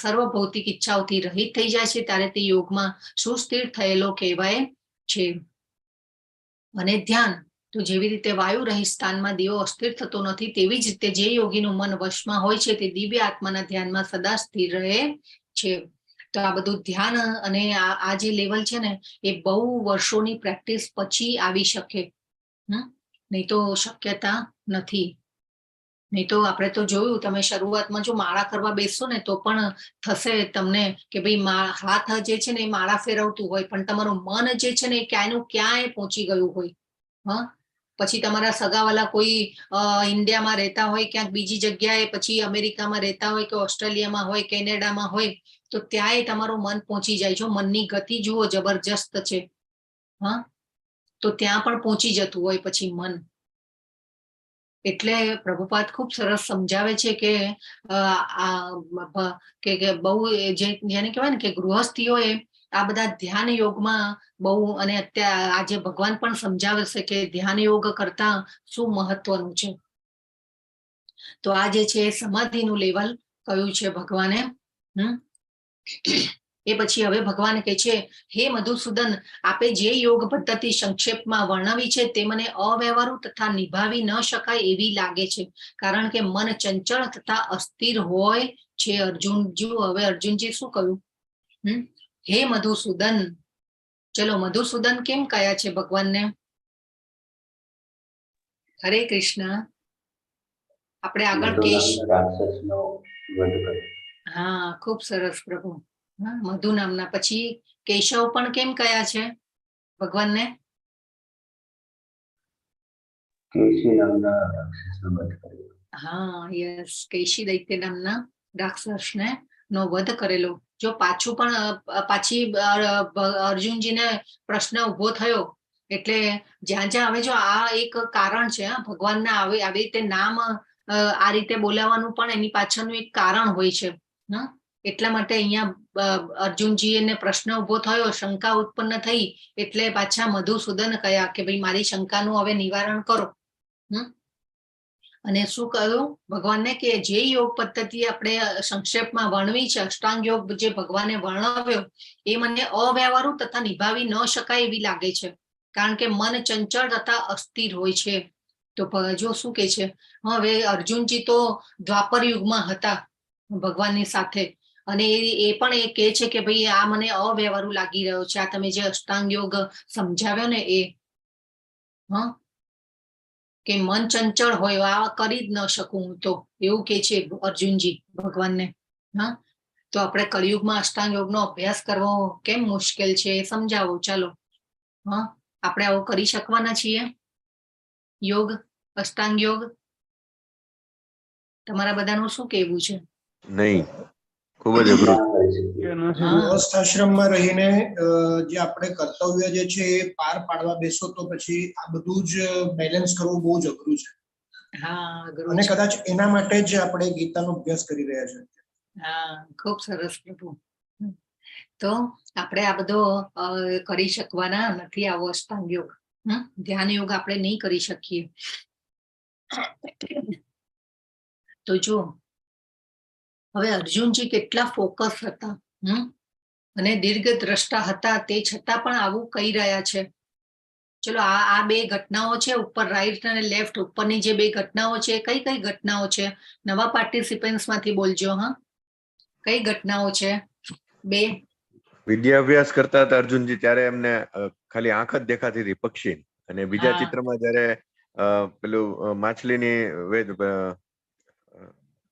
સર્વ ભૌતિક ઈચ્છાઓથી રહિત થઈ જાય છે, ત્યારે તે યોગમાં સુસ્થિર થયેલો કહેવાય છે. અને ધ્યાન. તો જેવી રીતે વાયુ રહિત સ્થાનમાં દીવો અસ્થિર થતો નથી, તેવી જ રીતે જે યોગીનું મન વશમાં હોય છે તે દિવ્ય આત્માના ધ્યાનમાં સદા સ્થિર રહે છે. તો આ બધું ધ્યાન અને આ જે લેવલ છે ને એ બહુ વર્ષોની પ્રેક્ટિસ પછી આવી શકે. નહીં તો શક્યતા નથી. નહીં તો આપણે તો જોયું, તમે શરૂઆતમાં જો માળા કરવા બેસશો ને તો પણ થશે તમને કે ભાઈ હાથ જે છે ને એ માળા ફેરવતું હોય પણ તમારું મન જે છે ને એ ક્યાંયનું ક્યાંય પહોંચી ગયું હોય. હા, પછી તમારા સગાવાલા કોઈ ઇન્ડિયામાં રહેતા હોય, ક્યાંક બીજી જગ્યાએ, પછી અમેરિકામાં રહેતા હોય કે ઓસ્ટ્રેલિયામાં હોય, કેનેડામાં હોય, તો ત્યાંય તમારું મન પહોંચી જાય. જો મનની ગતિ જુઓ જબરજસ્ત છે. હા, તો ત્યાં પણ પહોંચી જતું હોય પછી મન. એટલે પ્રભુપાદ ખૂબ સરસ સમજાવે છે કે બહુ જેને કહેવાય ને કે ગૃહસ્થીઓએ આ બધા ધ્યાન યોગમાં બહુ, અને અત્યારે આજે ભગવાન પણ સમજાવે છે કે ધ્યાન યોગ કરતા શું મહત્વનું છે. તો આ જે છે સમાધિનું લેવલ કયું છે ભગવાને. એ પછી હવે ભગવાન કહે છે, હે મધુસૂદન, આપે જે યોગ પદ્ધતિ સંક્ષેપમાં વર્ણવી છે તે મને અવ્યવહારુ તથા નિભાવી ન શકાય એવી લાગે છે, કારણ કે મન ચંચળ તથા અસ્થિર હોય છે. અર્જુનજી, હવે અર્જુનજી શું કહ્યું? હે મધુસૂદન. ચલો, મધુસૂદન કેમ કયા છે ભગવાનને? હરે કૃષ્ણ. આપણે આગળ હા, ખૂબ સરસ પ્રભુ. મધુ નામના. પછી કેશવ પણ કેમ કયા છે ભગવાનને? હા, યસ, કેશી દૈત્ય નામના રાક્ષસને નો વધ કરેલો. જો પાછી અર્જુનજીને પ્રશ્ન ઉભો થયો, એટલે જ્યાં જ્યાં હવે જો આ એક કારણ છે, ભગવાનના આવી રીતે નામ આ રીતે બોલાવવાનું પણ એની પાછળનું એક કારણ હોય છે. એટલા માટે અહીંયા અર્જુનજીને પ્રશ્ન ઉભો થયો, શંકા ઉત્પન્ન થઈ, એટલે પાછા મધુસૂદન કહ્યા કે ભાઈ મારી શંકાનું હવે નિવારણ કરો. અને શું કહ્યું ભગવાનને કે જે યોગ પદ્ધતિ આપણે સંક્ષેપમાં વર્ણવી છે, અષ્ટાંગ યોગ જે ભગવાને વર્ણવ્યો, એ મને અવ્યવહારુ તથા નિભાવી ન શકાય એવી લાગે છે, કારણ કે મન ચંચળ તથા અસ્થિર હોય છે. તો જો શું કે છે, હવે અર્જુનજી તો દ્વાપર યુગમાં હતા ભગવાનની સાથે, અને એ પણ એ કહે છે કે ભાઈ આ મને અવ્યવહારુ લાગી રહ્યો છે, આ તમે જે અષ્ટાંગ યોગ સમજાવ્યો ને એ. કે મન ચંચળ હોય, આ કરી જ ન શકું હું તો, એવું કે છે અર્જુનજી ભગવાનને. તો આપણે કળિયુગમાં અષ્ટાંગ યોગનો અભ્યાસ કરવો કેમ મુશ્કેલ છે એ સમજાવો. ચાલો, આપણે આવું કરી શકવાના છીએ યોગ, અષ્ટાંગ યોગ? તમારા બધાનું શું કહેવું છે? નહીં, ખૂબ જ અઘરું. કે નથી? હા. ગૃહસ્થાશ્રમમાં રહીને જે આપણે કર્તવ્ય જે છે એ પાર પાડવા બેસો તો પછી આ બધું જ બેલેન્સ કરવું બહુ જ અઘરું છે. હા, અઘરું અને છે. કદાચ એના માટે જ આપણે ગીતાનો અભ્યાસ કરી રહ્યા છે. હા, ખૂબ સરસ પ્રભુ. તો આપણે આ બધો કરી શકવાના નથી, આવો અષ્ટાંગ યોગ, ધ્યાન યોગ આપણે નહીં કરી શકીએ. તો જો હવે અર્જુનજી કેટલા ફોકસ હતા, અને દીર્ઘ દ્રષ્ટા હતા, તે છતાં પણ આવું કહી રહ્યા છે. ચલો આ બે ઘટનાઓ છે, ઉપર રાઈટ અને લેફ્ટ ઉપરની જે બે ઘટનાઓ છે, કઈ કઈ ઘટનાઓ છે? નવા પાર્ટિસિપન્ટ્સ માંથી બોલજો. હા, કઈ ઘટનાઓ છે? બે. વિદ્યાભ્યાસ કરતા હતા અર્જુનજી, ત્યારે એમને ખાલી આંખ જ દેખાતી હતી, પક્ષી. અને બીજા હા. ચિત્રમાં જયારે પેલું માછલીની વેદ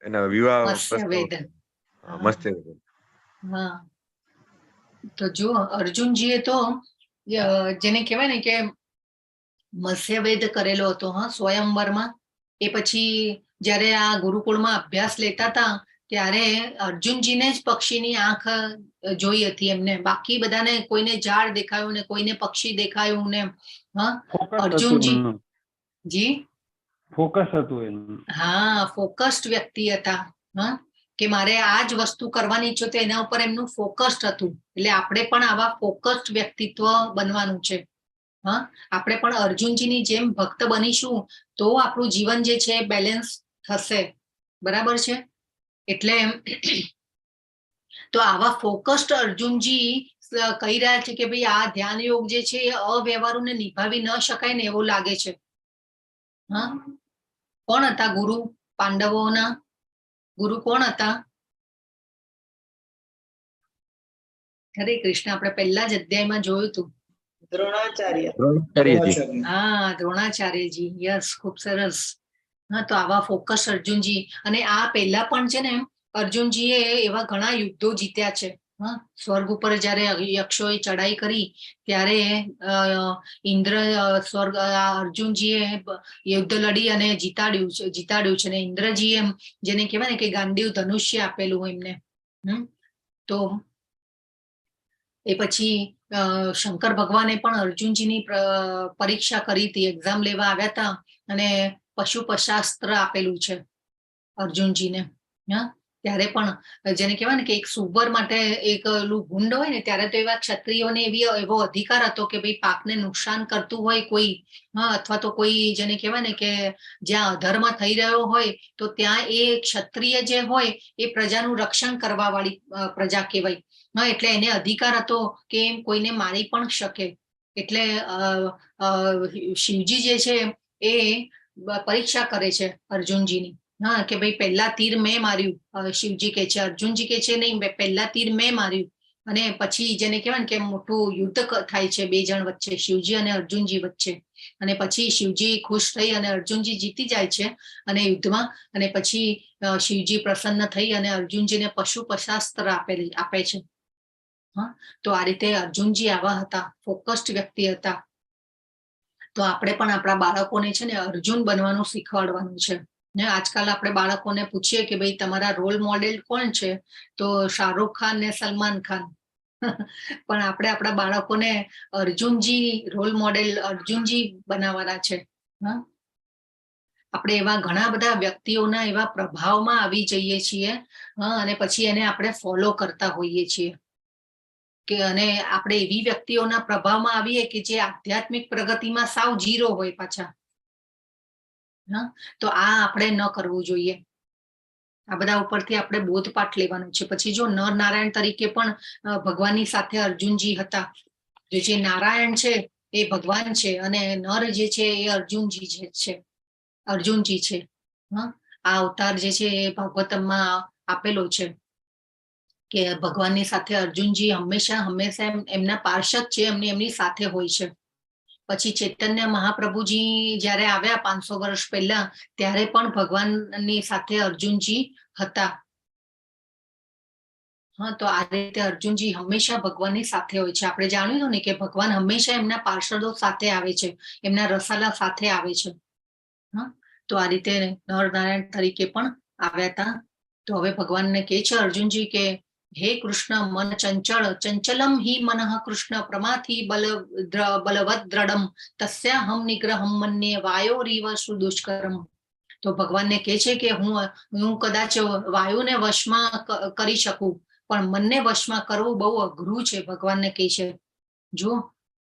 એના વિવાહ મત્સ્યવેદ. મત્સ્યવેદ. હા, તો જો અર્જુનજીએ તો જેને કહેવાય ને કે મત્સ્યવેદ કરેલો હતો, હા, સ્વયંવરમાં. એ પછી જ્યારે આ ગુરુકુળમાં અભ્યાસ લેતા હતા ત્યારે અર્જુનજીને જ પક્ષીની આંખ જોઈ હતી એમને, બાકી બધાને કોઈને ઝાડ દેખાયું ને કોઈને પક્ષી દેખાયું ને. હા, અર્જુનજી જી ફોકસ હતું એનું. હા, ફોકસ્ડ વ્યક્તિ હતા. હા, કે મારે આ જ વસ્તુ કરવાની ઈચ્છો તો એના ઉપર એમનું ફોકસ્ડ હતું. એટલે આપણે પણ આવા ફોકસ્ડ વ્યક્તિત્વ બનવાનું છે. હા, આપણે પણ અર્જુનજીની જેમ ભક્ત બનીશું તો આપણું જીવન જે છે બેલેન્સ થશે. બરાબર છે? એટલે તો આવા ફોકસ્ડ અર્જુનજી કહી રહ્યા છે કે ભાઈ આ ધ્યાન યોગ જે છે એ અવ્યવહારુને નિભાવી ન શકાય ને એવું લાગે છે. હા, કોણ હતા ગુરુ પાંડવોના? ગુરુ કોણ હતા? હરે કૃષ્ણ, આપણે પહેલા જ અધ્યાયમાં જોયું હતું. દ્રોણાચાર્ય. હા, દ્રોણાચાર્યજી. યસ, ખૂબ સરસ. હા, તો આવા ફોકસ અર્જુનજી, અને આ પહેલા પણ છે ને અર્જુનજીએ એવા ઘણા યુદ્ધો જીત્યા છે. હા, સ્વર્ગ ઉપર જયારે યક્ષોએ ચડાઈ કરી ત્યારે ઇન્દ્ર સ્વર્ગ અર્જુનજીએ યુદ્ધ લડી અને જીતાડ્યું છે ને ઇન્દ્રજીએ જેને કહેવાય ને કે ગાંડીવ ધનુષ્ય આપેલું એમને. તો એ પછી શંકર ભગવાને પણ અર્જુનજીની પરીક્ષા કરી હતી, એક્ઝામ લેવા આવ્યા હતા અને પશુપશાસ્ત્ર આપેલું છે અર્જુનજીને. ત્યારે પણ જેને કહેવાય ને કે એક સુબર માટે એક ભૂંડ હોય ને, ત્યારે તો એવા ક્ષત્રિયોને એવો અધિકાર હતો કે ભાઈ પાકને નુકસાન કરતું હોય કોઈ, અથવા તો કોઈ જેને કહેવાય ને કે જ્યાં અધર્મ થઈ રહ્યો હોય તો ત્યાં એ ક્ષત્રિય જે હોય એ પ્રજાનું રક્ષણ કરવા વાળી પ્રજા કહેવાય. હા, એટલે એને અધિકાર હતો કે એમ કોઈને મારી પણ શકે. એટલે શિવજી જે છે એ પરીક્ષા કરે છે અર્જુનજીની. હા, કે ભાઈ પહેલા તીર મેં માર્યું, શિવજી કે છે. અર્જુનજી કે છે નહીં, પહેલા તીર મેં માર્યું. અને પછી જેને કહેવાય ને કે મોટું યુદ્ધ થાય છે બે જણ વચ્ચે, શિવજી અને અર્જુનજી વચ્ચે. અને પછી શિવજી ખુશ થઈ અને અર્જુનજી જીતી જાય છે અને યુદ્ધમાં. અને પછી શિવજી પ્રસન્ન થઈ અને અર્જુનજીને પશુપશાસ્ત્ર આપે છે. હા, તો આ રીતે અર્જુનજી આવા હતા, ફોકસ્ડ વ્યક્તિ હતા. તો આપણે પણ આપણા બાળકોને છે ને અર્જુન બનવાનું શીખવાડવાનું છે. ને આજકાલ આપણે બાળકોને પૂછીએ કે ભાઈ તમારા રોલ મોડેલ કોણ છે, તો શાહરુખ ખાન ને સલમાન ખાન. પણ આપણે આપણા બાળકોને અર્જુનજી રોલ મોડેલ અર્જુનજી બનાવવાના છે. હા, આપણે એવા ઘણા બધા વ્યક્તિઓના એવા પ્રભાવમાં આવી જઈએ છીએ, અને પછી એને આપણે ફોલો કરતા હોઈએ છીએ. કે અને આપણે એવી વ્યક્તિઓના પ્રભાવમાં આવીએ કે જે આધ્યાત્મિક પ્રગતિમાં સાવ ઝીરો હોય પાછા. હા, તો આ આપણે ન કરવું જોઈએ. આ બધા ઉપરથી આપણે બોધપાઠ લેવાનું છે. પછી જો નર નારાયણ તરીકે પણ ભગવાનની સાથે અર્જુનજી હતા. જે નારાયણ છે એ ભગવાન છે અને નર જે છે એ અર્જુનજી છે. હા, આ અવતાર જે છે એ ભાગવતમમાં આપેલો છે કે ભગવાનની સાથે અર્જુનજી હંમેશા એમના પાર્ષદ છે, એમની સાથે હોય છે. પછી ચૈતન્ય મહાપ્રભુજી જયારે આવ્યા 500 વર્ષ પહેલા, ત્યારે પણ ભગવાનની સાથે અર્જુનજી હતા. હા, તો આ રીતે અર્જુનજી હંમેશા ભગવાનની સાથે હોય છે. આપણે જાણ્યું ને કે ભગવાન હંમેશા એમના પાર્ષદો સાથે આવે છે, એમના રસાલા સાથે આવે છે. હા, તો આ રીતે નર નારાયણ તરીકે પણ આવ્યા હતા. તો હવે ભગવાનને કહે છે અર્જુનજી કે હે કૃષ્ણ મન ચંચળ ચંચલમ હિ મનઃ કૃષ્ણ પ્રમાથી બલવદ દ્રઢમ તસ્યાહમ નિગ્રહમ મન્યે વાયોરીવ સુદુષ્કરમ. તો ભગવાનને કહે છે કે હું કદાચ વાયુને વશમાં કરી શકું, પણ મનને વશમાં કરવું બહુ અઘરું છે. ભગવાનને કહે છે. જો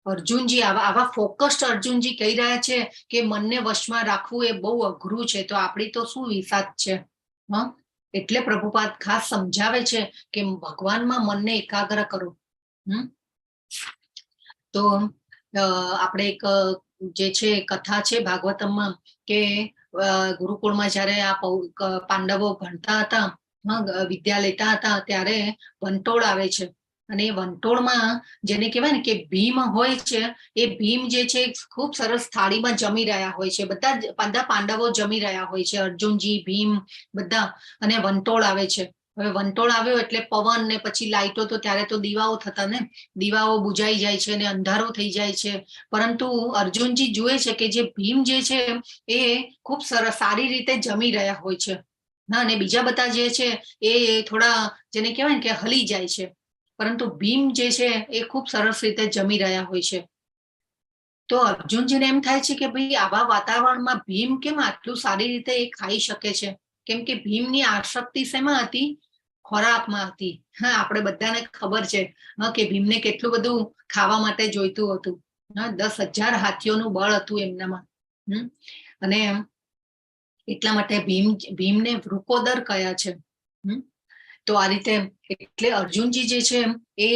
અર્જુનજી આવા ફોકસ્ડ અર્જુનજી કહી રહ્યા છે કે મનને વશમાં રાખવું એ બહુ અઘરું છે. તો આપણી તો શું વિસાત છે. એટલે પ્રભુપાદ ખાસ સમજાવે છે કે ભગવાનમાં મનને એકાગ્ર કરો. તો આપણે એક જે છે કથા છે ભાગવતમમાં કે ગુરુકુળમાં જયારે આ પાંડવો ભણતા હતા, વિદ્યા લેતા હતા, ત્યારે વંટોળ આવે છે. અને એ વંટોળમાં જેને કહેવાય ને કે ભીમ હોય છે, એ ભીમ જે છે ખૂબ સરસ થાળીમાં જમી રહ્યા હોય છે. બધા પાંડવો જમી રહ્યા હોય છે, અર્જુનજી, ભીમ બધા. અને વંટોળ આવે છે. હવે વંટોળ આવ્યો એટલે પવન ને પછી લાઈટો, તો ત્યારે તો દીવાઓ થતા ને, દીવાઓ બુજાઈ જાય છે ને અંધારું થઈ જાય છે. પરંતુ અર્જુનજી જુએ છે કે જે ભીમ જે છે એ ખૂબ સરસ સારી રીતે જમી રહ્યા હોય છે. અને બીજા બધા જે છે એ થોડા જેને કહેવાય ને કે હલી જાય છે. પરંતુ ભીમ જે છે એ ખૂબ સરસ રીતે જમી રહ્યા હોય છે. તો અર્જુનજીને એમ થાય છે કે ભાઈ આવા વાતાવરણમાં ભીમ કેમ આટલું સારી રીતે એ ખાઈ શકે છે? કેમ કે ભીમની આસક્તિ શેમાં હતી? ખોરાકમાં હતી. આપણે બધાને ખબર છે કે ભીમને કેટલું બધું ખાવા માટે જોઈતું હતું. 10,000 હાથીઓનું બળ હતું એમનામાં. અને એટલા માટે ભીમને વૃકોદર કયા છે. તો આ રીતે એટલે અર્જુનજી જે છે એ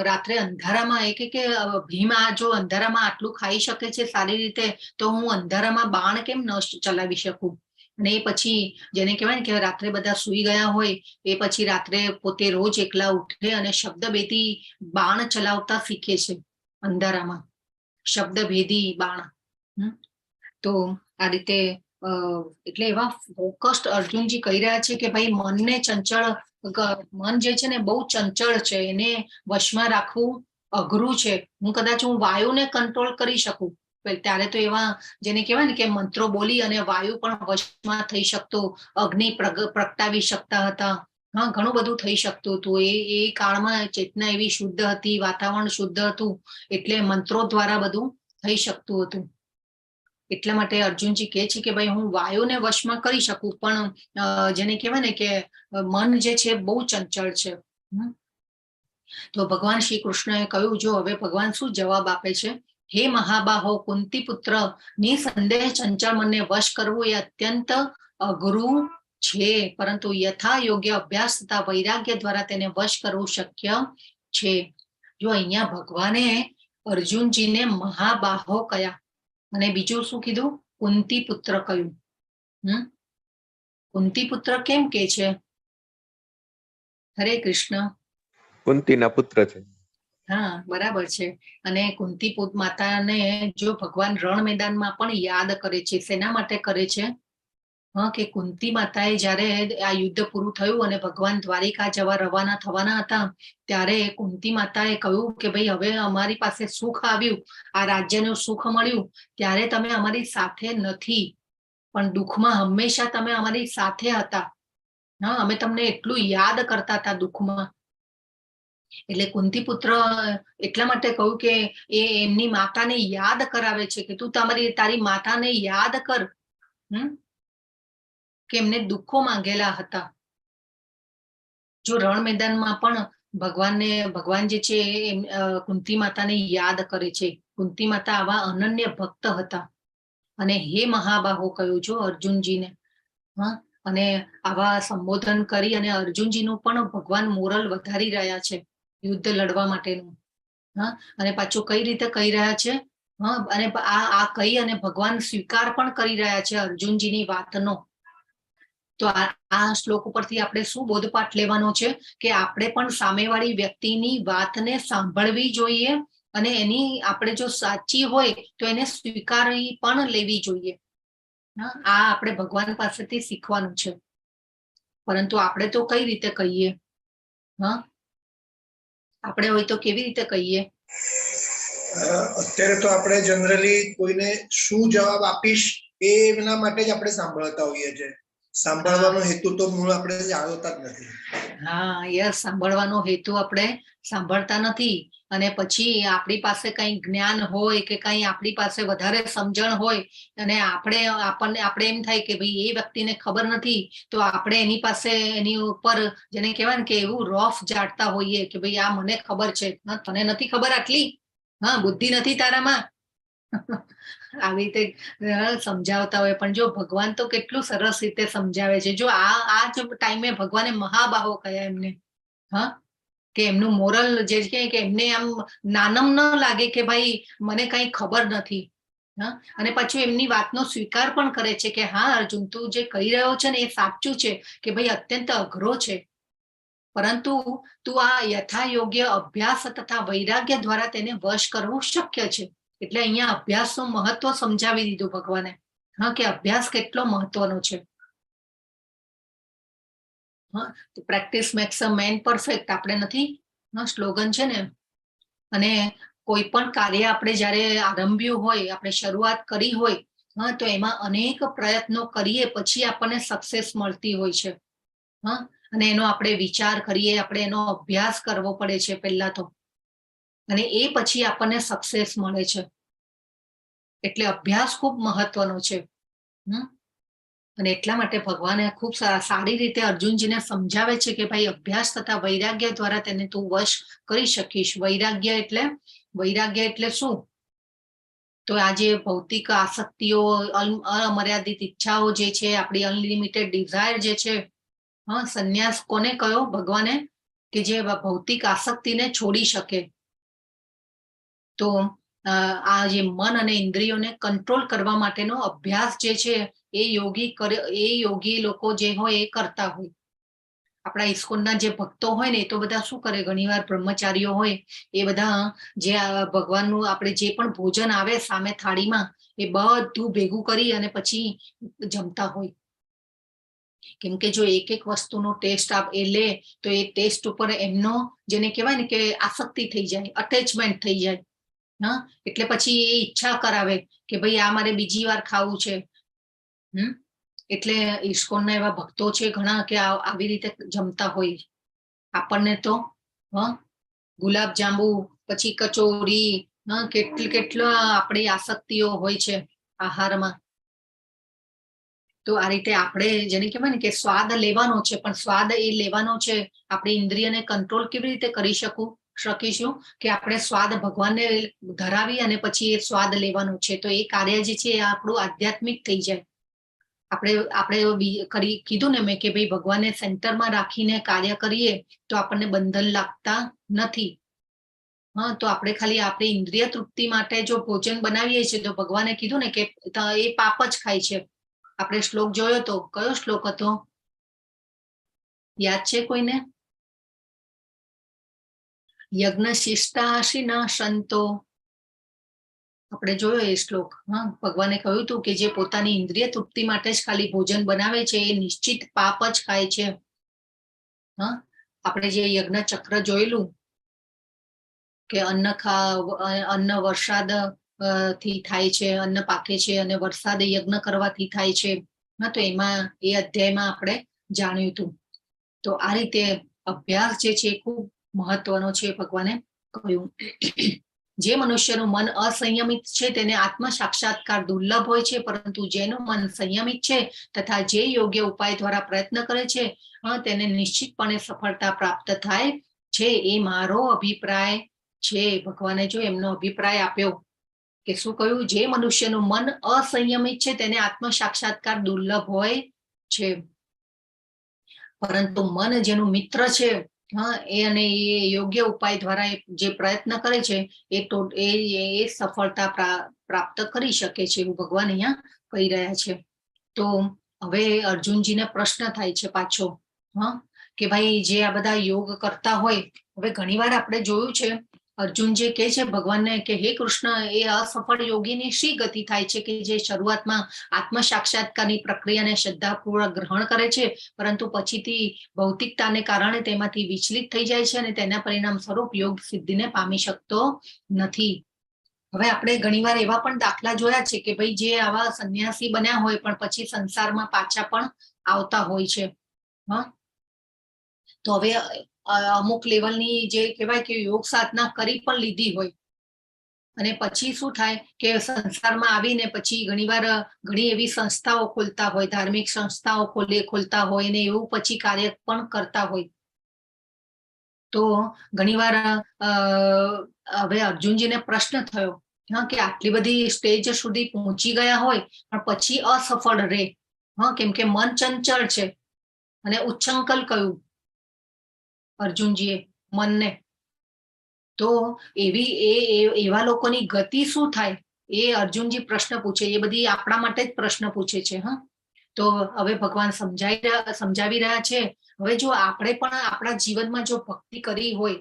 રાત્રે અંધારામાં એ કે ભીમ આ જો અંધારામાં આટલું ખાઈ શકે છે સારી રીતે, તો હું અંધારામાં બાણ કેમ ન ચલાવી શકું? અને એ પછી જેને કહેવાય ને કે રાત્રે બધા સુઈ ગયા હોય, એ પછી રાત્રે પોતે રોજ એકલા ઉઠે અને શબ્દભેદી બાણ ચલાવતા શીખે છે અંધારામાં. શબ્દભેદી બાણ. તો આ રીતે એટલે એવા ફોકસ્ડ અર્જુનજી કહી રહ્યા છે કે ભાઈ મનને ચંચળ, મન જે છે ને બહુ ચંચળ છે, એને વશમાં રાખવું અઘરું છે. કદાચ હું વાયુને કંટ્રોલ કરી શકું, ત્યારે તો એવા જેને કહેવાય ને કે મંત્રો બોલી અને વાયુ પણ વશમાં થઈ શકતો, અગ્નિ પ્રગટાવી શકતા હતા. ઘણું બધું થઈ શકતું હતું. એ કાળમાં ચેતના એવી શુદ્ધ હતી, વાતાવરણ શુદ્ધ હતું, એટલે મંત્રો દ્વારા બધું થઈ શકતું હતું. એટલા માટે અર્જુનજી કહે છે કે ભાઈ હું વાયુને વશમાં કરી શકું, પણ જેને કહેવાય ને કે મન જે છે બહુ ચંચળ છે. તો ભગવાન શ્રી કૃષ્ણએ કહ્યું, જો હવે ભગવાન શું જવાબ આપે છે? હે મહાબાહો કુંતી પુત્ર, નિસંદેહ ચંચળ મનને વશ કરવું એ અત્યંત અઘરું છે, પરંતુ યથા યોગ્ય અભ્યાસ તથા વૈરાગ્ય દ્વારા તેને વશ કરવું શક્ય છે. જો અહીંયા ભગવાને અર્જુનજીને મહાબાહો કયા, અને બીજું શું કીધું? કુંતી પુત્ર કહ્યું. કુંતી પુત્ર કેમ કે છે? હરે કૃષ્ણ. કુંતીના પુત્ર છે. હા, બરાબર છે. અને કુંતી માતાને જો ભગવાન રણ મેદાનમાં પણ યાદ કરે છે. શેના માટે કરે છે? કે કુંતી માતાએ જયારે આ યુદ્ધ પૂરું થયું અને ભગવાન દ્વારિકા જવા રવાના થવાના હતા, ત્યારે કુંતી માતાએ કહ્યું કે ભાઈ હવે અમારી પાસે સુખ આવ્યું, આ રાજ્યનું સુખ મળ્યું, ત્યારે તમે અમારી સાથે નથી, પણ દુઃખમાં હંમેશા તમે અમારી સાથે હતા. અમે તમને એટલું યાદ કરતા હતા દુઃખમાં. એટલે કુંતી પુત્ર એટલા માટે કહ્યું કે એ એમની માતાને યાદ કરાવે છે કે તું તારી માતાને યાદ કર, કે એમને દુઃખો માંગેલા હતા. જો રણ મેદાનમાં પણ ભગવાન જે છે કુંતી માતાને યાદ કરે છે. કુંતી માતા આવા અનન્ય ભક્ત હતા. અને હે મહાબાહો કહ્યું જો અર્જુનજીને. અને આવા સંબોધન કરી અને અર્જુનજીનું પણ ભગવાન મોરલ વધારી રહ્યા છે યુદ્ધ લડવા માટેનું. અને પાછું કઈ રીતે કહી રહ્યા છે? અને આ કહી અને ભગવાન સ્વીકાર પણ કરી રહ્યા છે અર્જુનજીની વાતનો. તો આ શ્લોક ઉપરથી આપણે શું બોધપાઠ લેવાનો છે? કે આપણે પણ સામેવાળી વ્યક્તિની વાતને સાંભળવી જોઈએ, અને એની આપણે જો સાચી હોય તો એને સ્વીકારી પણ લેવી જોઈએ. આ આપણે ભગવાન પાસેથી શીખવાનું છે. પરંતુ આપણે તો કઈ રીતે કહીએ? આપણે હોય તો કેવી રીતે કહીએ? અત્યારે તો આપણે જનરલી કોઈને શું જવાબ આપીશ એના માટે જ આપણે સાંભળતા હોઈએ છીએ. સાંભળવાનો હેતુ તો મૂળ આપણે જાણતા જ નથી. હા યસ, સાંભળવાનો હેતુ આપણે સાંભળતા નથી, અને પછી આપણી પાસે કઈ જ્ઞાન હોય કે કઈ આપણી પાસે વધારે સમજણ હોય અને આપણે એમ થાય કે ભાઈ એ વ્યક્તિને ખબર નથી, તો આપણે એની પાસે એની ઉપર જેને કહેવાય ને કે એવું રોફ જાડતા હોઈએ કે ભાઈ આ મને ખબર છે, તને નથી ખબર આટલી, હા બુદ્ધિ નથી તારામાં. આવી રીતે સમજાવતા હોય. પણ જો ભગવાન તો કેટલું સરસ રીતે સમજાવે છે. જો આ જ ટાઈમે ભગવાને મહાબાહો કહ્યા એમને, હા, કે એમનું મોરલ જે છે કે એમને આમ નાનમ ન લાગે કે ભાઈ મને કઈ ખબર નથી, હા, અને પછી એમની વાતનો સ્વીકાર પણ કરે છે કે હા અર્જુન, તું જે કહી રહ્યો છે ને એ સાચું છે કે ભાઈ અત્યંત અઘરો છે, પરંતુ તું આ યથા યોગ્ય અભ્યાસ તથા વૈરાગ્ય દ્વારા તેને વશ કરવું શક્ય છે. એટલે અહીંયા અભ્યાસનું મહત્વ સમજાવી દીધું ભગવાને, હા, કે અભ્યાસ કેટલો મહત્વનો છે. હા, પ્રેક્ટિસ મેક્સ અ મેન પરફેક્ટ આપણે નથી, સ્લોગન છે ને. અને કોઈ પણ કાર્ય આપણે જયારે આરંભ્યું હોય, આપણે શરૂઆત કરી હોય, હા, તો એમાં અનેક પ્રયત્નો કરીએ પછી આપણને સક્સેસ મળતી હોય છે, હા, અને એનો આપણે વિચાર કરીએ, આપણે એનો અભ્યાસ કરવો પડે છે પહેલા તો, અને એ પછી આપણને સક્સેસ મળે છે. એટલે અભ્યાસ ખૂબ મહત્વનો છે. અને એટલા માટે ભગવાને ખૂબ સારી રીતે અર્જુનજીને સમજાવે છે કે ભાઈ અભ્યાસ તથા વૈરાગ્ય દ્વારા તેને તું વશ કરી શકીશ. વૈરાગ્ય એટલે શું? તો આ જે ભૌતિક આસક્તિઓ, અમર્યાદિત ઈચ્છાઓ જે છે, આપણી અનલિમિટેડ ડિઝાયર જે છે, હા, સંન્યાસ કોને કયો? ભગવાને, કે જે ભૌતિક આસક્તિને છોડી શકે. તો આ જે મન અને ઇન્દ્રિયોને કંટ્રોલ કરવા માટેનો અભ્યાસ જે છે એ યોગી લોકો જે હોય એ કરતા હોય. આપણા ઇસ્કોનના જે ભક્તો હોય ને, એ તો બધા શું કરે, ઘણીવાર બ્રહ્મચારીઓ હોય, એ બધા જે ભગવાનનું આપણે જે પણ ભોજન આવે સામે થાળીમાં, એ બધું ભેગું કરી અને પછી જમતા હોય. કેમ કે જો એક એક વસ્તુનો ટેસ્ટ એ લે તો એ ટેસ્ટ ઉપર એમનો જેને કહેવાય ને કે આસક્તિ થઈ જાય, અટેચમેન્ટ થઈ જાય, હા, એટલે પછી એ ઈચ્છા કરાવે કે ભાઈ આ મારે બીજી વાર ખાવું છે. એટલે ઇસ્કોનના એવા ભક્તો છે ઘણા કે આવી રીતે જમતા હોય. આપણને તો ગુલાબ જાંબુ, પછી કચોરી, કેટલા આપણી આસક્તિઓ હોય છે આહારમાં. તો આ રીતે આપણે જેને કહેવાય ને કે સ્વાદ લેવાનો છે, પણ સ્વાદ એ લેવાનો છે, આપણે ઇન્દ્રિયને કંટ્રોલ કેવી રીતે કરી શકીશું? કે આપણે સ્વાદ ભગવાનને ધરાવી અને પછી એ સ્વાદ લેવાનો છે. તો એ કાર્ય જે છે એ આપણું આધ્યાત્મિક થઈ જાય. આપણે કીધું ને મેં કે ભાઈ ભગવાનને સેન્ટરમાં રાખીને કાર્ય કરીએ તો આપણને બંધન લાગતા નથી. હા, તો આપણે ખાલી આપણી ઇન્દ્રિય તૃપ્તિ માટે જો ભોજન બનાવીએ છીએ તો ભગવાને કીધું ને કે એ પાપ જ ખાય છે. આપણે શ્લોક જોયો તો, કયો શ્લોક હતો? યાદ છે કોઈને? યજ્ઞ શિષ્ટાશિના સંતો, આપણે જોયો એ શ્લોક. હા, ભગવાને કહ્યું હતું કે જે પોતાની ઇન્દ્રિય તૃપ્તિ માટે જ ખાલી ભોજન બનાવે છે એ નિશ્ચિત પાપ જ ખાય છે. હા, આપણે જે યજ્ઞ ચક્ર જોયેલું કે અન્ન વરસાદ થી થાય છે, અન્ન પાકે છે, અને વરસાદ યજ્ઞ કરવાથી થાય છે. તો એમાં એ અધ્યાયમાં આપણે જાણ્યું હતું. તો આ રીતે અભ્યાસ જે છે એ ખૂબ મહત્વનો છે. ભગવાને કહ્યું જે મનુષ્યનું મન અસંયમિત છે તેને આત્મ સાક્ષાત્કાર દુર્લભ હોય છે, પરંતુ જેનું મન સંયમિત છે તથા જે યોગ્ય ઉપાય દ્વારા પ્રયત્ન કરે છે તેને નિશ્ચિતપણે સફળતા પ્રાપ્ત થાય છે. એ મારો અભિપ્રાય છે. ભગવાને જો એમનો અભિપ્રાય આપ્યો કે શું કહ્યું? જે મનુષ્યનું મન અસંયમિત છે તેને આત્મ સાક્ષાત્કાર દુર્લભ હોય છે, પરંતુ મન જેનું મિત્ર છે, એ અને એ યોગ્ય ઉપાય દ્વારા જે પ્રયત્ન કરે છે એ સફળતા પ્રાપ્ત કરી શકે છે, એવું ભગવાન અહીંયા કહી રહ્યા છે. તો હવે અર્જુનજીને પ્રશ્ન થાય છે પાછો, કે ભાઈ જે આ બધા યોગ કરતા હોય, હવે ઘણીવાર આપણે જોયું છે અર્જુન જે કહે છે ભગવાનને કે હે કૃષ્ણ, એ અસફળ યોગીની શી ગતિ થાય છે કે જે શરૂઆતમાં આત્મ સાક્ષાત્કારની પ્રક્રિયાને શ્રદ્ધાપૂર્વક ગ્રહણ કરે છે, પરંતુ પછીથી ભૌતિકતાને કારણે તેમાંથી વિચલિત થઈ જાય છે અને તેના પરિણામ સ્વરૂપ યોગ સિદ્ધિને પામી શકતો નથી. હવે આપણે ઘણીવાર એવા પણ દાખલા જોયા છે કે ભાઈ જે આવા સંન્યાસી બન્યા હોય પણ પછી સંસારમાં પાછા પણ આવતા હોય છે. હા, તો હવે અમુક લેવલની જે કહેવાય કે યોગ સાધના કરી પણ લીધી હોય અને પછી શું થાય કે સંસારમાં આવીને પછી ઘણી એવી સંસ્થાઓ ખોલતા હોય, ધાર્મિક સંસ્થાઓ ખોલતા હોય ને એવું પછી કાર્ય પણ કરતા હોય. તો ઘણીવાર હવે અર્જુનજીને પ્રશ્ન થયો કે આટલી બધી સ્ટેજ સુધી પહોંચી ગયા હોય પણ પછી અસફળ રહે, કેમ કે મન ચંચળ છે. અને ઉચ્છંકલ કહ્યું અર્જુનજીએ મનને. તો એવા લોકોની ગતિ શું થાય એ અર્જુનજી પ્રશ્ન પૂછે. એ બધી આપણા માટે જ પ્રશ્ન પૂછે છે. તો હવે ભગવાન સમજાવી રહ્યા છે. હવે જો આપણે પણ આપણા જીવનમાં જો ભક્તિ કરી હોય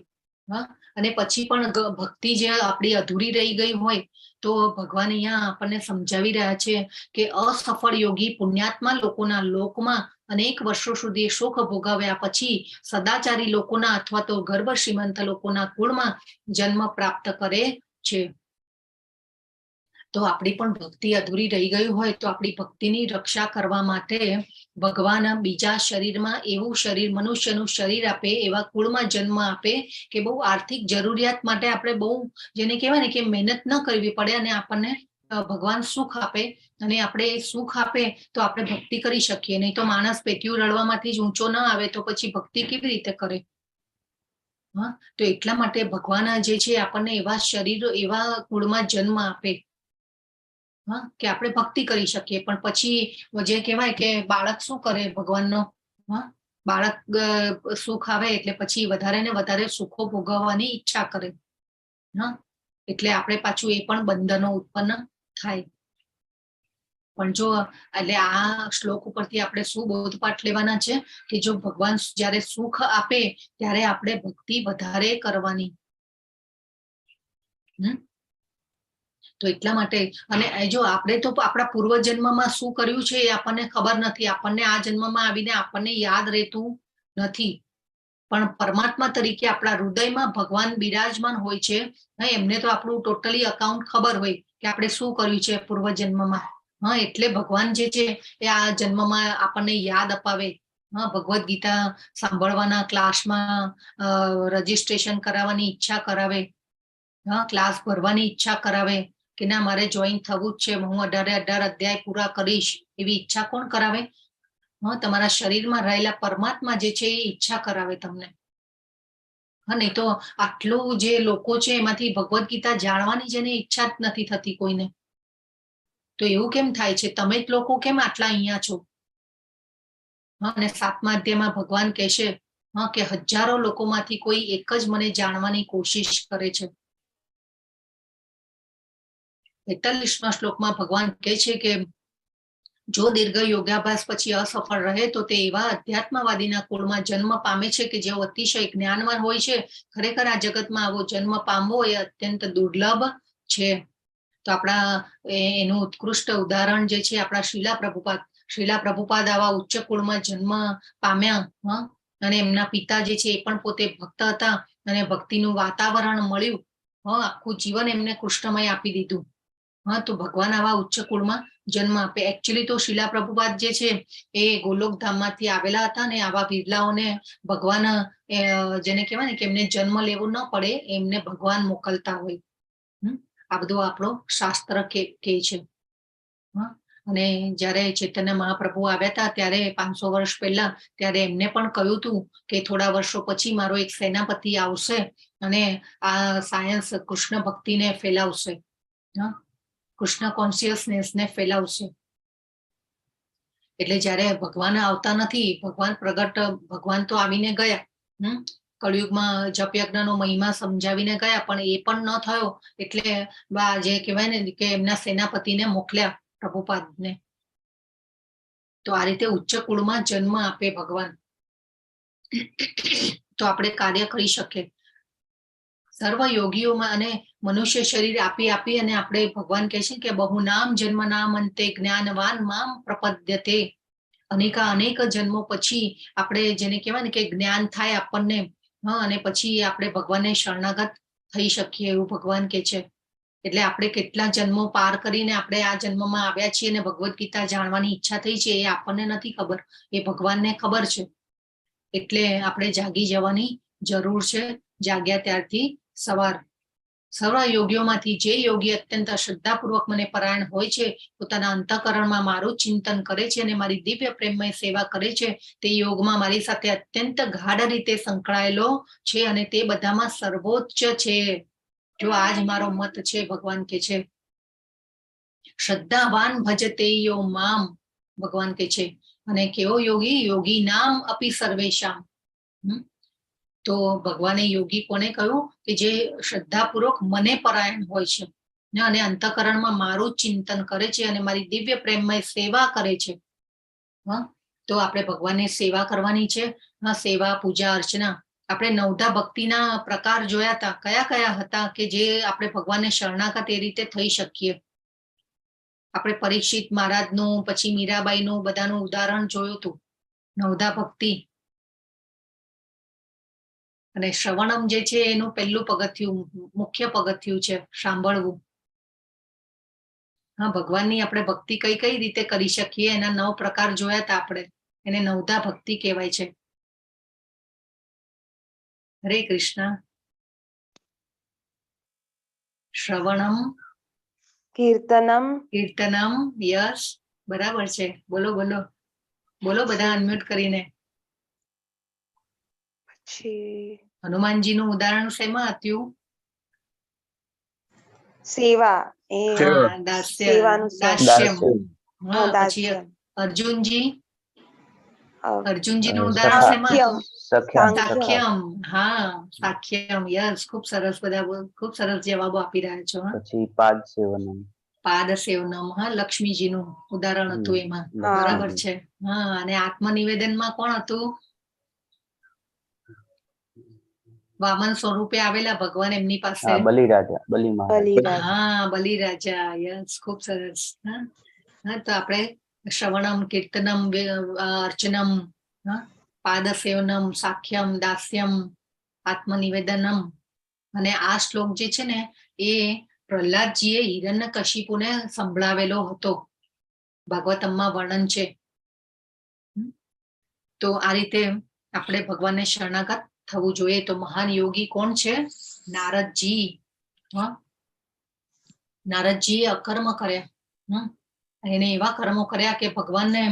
અને પછી પણ ભક્તિ જે આપણી અધૂરી રહી ગઈ હોય તો ભગવાન અહીંયા આપણને સમજાવી રહ્યા છે કે અસફળ યોગી પુણ્યાત્મા લોકોના લોકમાં અનેક વર્ષો સુધી સુખ ભોગવ્યા પછી સદાચારી લોકોના અથવા તો ગર્ભ શ્રીમંત લોકોના કુળમાં જન્મ પ્રાપ્ત કરે છે. તો આપણી પણ ભક્તિ અધૂરી રહી ગઈ હોય તો આપણી ભક્તિની રક્ષા કરવા માટે ભગવાન બીજા શરીરમાં એવું શરીર, મનુષ્યનું શરીર આપે, એવા કુળમાં જન્મ આપે કે બહુ આર્થિક જરૂરિયાત માટે આપણે બહુ જેને કહેવાય ને કે મહેનત ન કરવી પડે અને આપણને ભગવાન સુખ આપે. અને આપણે સુખ આપે તો આપણે ભક્તિ કરી શકીએ. નહીં તો માણસ પેટ્યું રડવામાંથી જ ઊંચો ન આવે તો પછી ભક્તિ કેવી રીતે કરે? તો એટલા માટે ભગવાન જે છે આપણને એવા શરીર, એવા કુળમાં જન્મ આપે કે આપણે ભક્તિ કરી શકીએ. પણ પછી જે કહેવાય કે બાળક શું કરે ભગવાનનો, બાળક સુખ આવે એટલે પછી વધારે ને વધારે સુખો ભોગવવાની ઈચ્છા કરે. એટલે આપણે પાછું એ પણ બંધનો ઉત્પન્ન થાય. પણ જો એટલે આ શ્લોક ઉપરથી આપણે શું બોધપાઠ લેવાના છે કે જો ભગવાન જયારે સુખ આપે ત્યારે આપણે ભક્તિ વધારે કરવાની. તો એટલા માટે અને જો આપણે તો આપણા પૂર્વજન્મમાં શું કર્યું છે એ આપણને ખબર નથી. આપણને આ જન્મમાં આવીને આપણને યાદ રહેતું નથી. પણ પરમાત્મા તરીકે આપણા હૃદયમાં ભગવાન બિરાજમાન હોય છે. એમને તો આપણું ટોટલી અકાઉન્ટ ખબર હોય કે આપણે શું કર્યું છે પૂર્વજન્મમાં. એટલે ભગવાન જે છે એ આ જન્મમાં આપણને યાદ અપાવે. ભગવદ ગીતા સાંભળવાના ક્લાસમાં રજીસ્ટ્રેશન કરાવવાની ઈચ્છા કરાવે, ક્લાસ ભરવાની ઈચ્છા કરાવે કે ના મારે જોઈન થવું જ છે, હું 18 અધ્યાય પૂરા કરીશ એવી ઈચ્છા કોણ કરાવે? તમારા શરીરમાં રહેલા પરમાત્મા જે છે એ ઈચ્છા કરાવે તમને. નહીં તો આટલું જે લોકો છે એમાંથી ભગવદ ગીતા જાણવાની જેને ઈચ્છા જ નથી થતી કોઈને. તો એવું કેમ થાય છે? તમે જ લોકો કેમ આટલા અહીંયા છો? અને 7મા અધ્યાયમાં ભગવાન કહેશે કે હજારો લોકોમાંથી કોઈ એક જ મને જાણવાની કોશિશ કરે છે. 41મા શ્લોકમાં ભગવાન કહે છે કે જો દીર્ઘ યોગાભ્યાસ પછી અસફળ રહે તો તે એવા અધ્યાત્મવાદીના કુળમાં જન્મ પામે છે કે જેઓ અતિશય જ્ઞાનવાન હોય છે. ખરેખર આ જગતમાં આવો જન્મ પામવો એ અત્યંત દુર્લભ છે. તો આપણા એનું ઉત્કૃષ્ટ ઉદાહરણ જે છે આપણા શીલા પ્રભુપાદ આવા ઉચ્ચ કુળમાં જન્મ પામ્યા. અને એમના પિતા જે છે એ પણ પોતે ભક્ત હતા અને ભક્તિનું વાતાવરણ મળ્યું. આખું જીવન એમને કૃષ્ણમય આપી દીધું. તો ભગવાન આવા ઉચ્ચ કુળમાં જન્મ આપે. એકચ્યુઅલી તો શીલા પ્રભુપાદ જે છે એ ગોલોક ધામમાંથી આવેલા હતા ને આવા બિરલાઓને ભગવાન જેને કહેવાય ને કે એમને જન્મ લેવો ન પડે એમને ભગવાન મોકલતા હોય. આ બધું આપણો શાસ્ત્ર કહે છે. અને જયારે ચૈતન્ય મહાપ્રભુ આવ્યા હતા ત્યારે 500 વર્ષ પહેલા ત્યારે એમને પણ કહ્યું હતું કે થોડા વર્ષો પછી મારો એક સેનાપતિ આવશે અને આ સાયન્સ કૃષ્ણ ભક્તિને ફેલાવશે, કૃષ્ણ કોન્શિયસનેસને ફેલાવશે. એટલે જયારે ભગવાન આવતા નથી, ભગવાન તો આવીને ગયા, કળિયુગમાં જપયજ્ઞનો મહિમા સમજાવીને ગયા, પણ એ પણ ન થયો એટલે જે કહેવાય ને કે એમના સેનાપતિને મોકલ્યા પ્રભુપાદને. તો આ રીતે ઉચ્ચ કુળમાં જન્મ આપે ભગવાન તો આપણે કાર્ય કરી શકીએ. સર્વ યોગીઓમાં અને મનુષ્ય શરીર આપી અને આપણે ભગવાન કહે છે કે બહુ નામ જન્મ નામ અંતે જ્ઞાનવાન મામ પ્રપદ્યતે. અનેક જન્મો પછી આપણે જેને કહેવાય ને કે જ્ઞાન થાય આપણને, અને પછી આપણે ભગવાનને શરણાગત થઈ શકીએ એવું ભગવાન કહે છે. એટલે આપણે કેટલા જન્મો પાર કરીને આપણે આ જન્મમાં આવ્યા છીએ અને ભગવદ્ ગીતા જાણવાની ઈચ્છા થઈ છે એ આપણને નથી ખબર, એ ભગવાનને ખબર છે. એટલે આપણે જાગી જવાની જરૂર છે. જાગ્યા ત્યારથી સવાર સર્વ યોગીઓમાંથી જે યોગી અત્યંત શ્રદ્ધાપૂર્વક મને પરાયણ હોય છે, પોતાના અંતઃકરણમાં મારું ચિંતન કરે છે અને મારી દિવ્ય પ્રેમમય સેવા કરે છે, તે યોગમાં મારી સાથે અત્યંત ગાઢ રીતે સંકળાયેલો છે અને તે બધામાં સર્વોચ્ચ છે. જો આજ મારો મત છે, ભગવાન કે છે શ્રદ્ધાવાન ભજતે યો મામ, ભગવાન કે છે. અને કેવો યોગી? યોગી નામ અપી સર્વેશામ. તો ભગવાને યોગી કોને કહ્યું? કે જે શ્રદ્ધાપૂર્વક મને પરાયણ હોય છે અને અંતઃકરણમાં મારું ચિંતન કરે છે અને મારી દિવ્ય પ્રેમમય સેવા કરે છે. તો આપણે ભગવાનની સેવા કરવાની છે. સેવા, પૂજા, અર્ચના. આપણે નવધા ભક્તિના પ્રકાર જોયા હતા. કયા કયા હતા કે જે આપણે ભગવાનને શરણાગત એ રીતે થઈ શકીએ? આપણે પરીક્ષિત મહારાજનું, પછી મીરાબાઈનું, બધાનું ઉદાહરણ જોયું હતું. નવધા ભક્તિ અને શ્રવણમ જે છે એનું પહેલું પગથિયું, મુખ્ય પગથિયું છે સાંભળવું. ભગવાનની આપણે ભક્તિ કઈ કઈ રીતે કરી શકીએ એના 9 પ્રકાર જોયા હતા આપણે. એને નવધા ભક્તિ કહેવાય છે. હરે કૃષ્ણ. શ્રવણમ, કીર્તનમ, કીર્તનમ. યસ, બરાબર છે. બોલો બોલો બોલો બધા અનમ્યુટ કરીને. પછી હનુમાનજીનું ઉદાહરણ શેમાં હતું? સેવા, એ દાસ્ય, સેવાનું દાસ્યમ. પછી દાસ્ય, અર્જુનજી, અર્જુનજીનું સખા. ઉદાહરણ શેમાં હતું? સખ્યમ. સાખ્યમ. સાખ્યમ. યસ, ખૂબ સરસ. બધા ખૂબ સરસ જવાબો આપી રહ્યા છો. પછી પાદ સેવનમ. પાદ સેવનમ. લક્ષ્મીજીનું ઉદાહરણ હતું એમાં. બરાબર છે. અને આત્મનિવેદનમાં કોણ હતું? વામન સ્વરૂપે આવેલા ભગવાન એમની પાસે. બલિરાજા, બલિ મહારાજ. બલિરાજા. યસ, ખૂબ સરસ. તો આપણે શ્રવણમ, કીર્તનમ, અર્ચનમ, પાદ સેવનમ, સાખ્યમ, દાસ્યમ, આત્મનિવેદનમ. અને આ શ્લોક જે છે ને એ પ્રહલાદજીએ હિરણ્યકશિપુને સંભળાવેલો હતો. ભાગવતમમાં વર્ણન છે. તો આ રીતે આપણે ભગવાનને શરણાગત થવું જોઈએ. તો મહાન યોગી કોણ છે? નારદજી. નારદજીએ અકર્મ કર્યા. એને એવા કર્મો કર્યા કે ભગવાનને,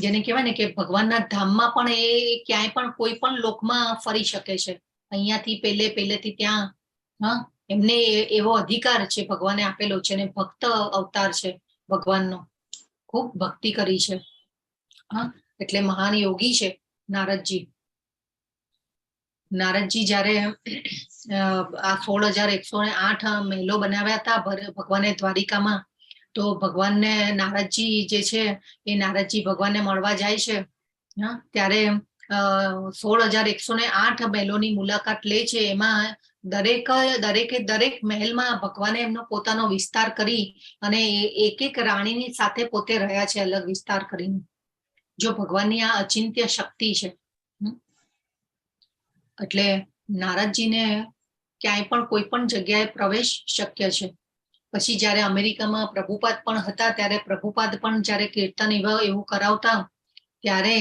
જેને કહેવાય ને કે ભગવાનના ધામમાં પણ એ ક્યાંય પણ કોઈ પણ લોકમાં ફરી શકે છે. અહીંયાથી પહેલેથી ત્યાં. એમને એવો અધિકાર છે, ભગવાને આપેલો છે. અને ભક્ત અવતાર છે ભગવાનનો. ખૂબ ભક્તિ કરી છે. એટલે મહાન યોગી છે નારદજી. નારદજી જયારે આ 16,108 મહેલો બનાવ્યા હતા ભગવાને દ્વારિકામાં, તો ભગવાનને નારદજી જે છે એ નારદજી ભગવાનને મળવા જાય છે. ત્યારે 16,108 મહેલોની મુલાકાત લે છે. એમાં દરેક મહેલમાં ભગવાને એમનો પોતાનો વિસ્તાર કરી અને એક એક રાણીની સાથે પોતે રહ્યા છે, અલગ વિસ્તાર કરીને. જો ભગવાનની આ અચિંત્ય શક્તિ છે. એટલે નારદજીને ક્યાંય પણ કોઈ પણ જગ્યાએ પ્રવેશ શક્ય છે. પછી જયારે અમેરિકામાં પ્રભુપાદ પણ હતા, ત્યારે પ્રભુપાદ પણ જયારે કીર્તન એવું કરાવતા, ત્યારે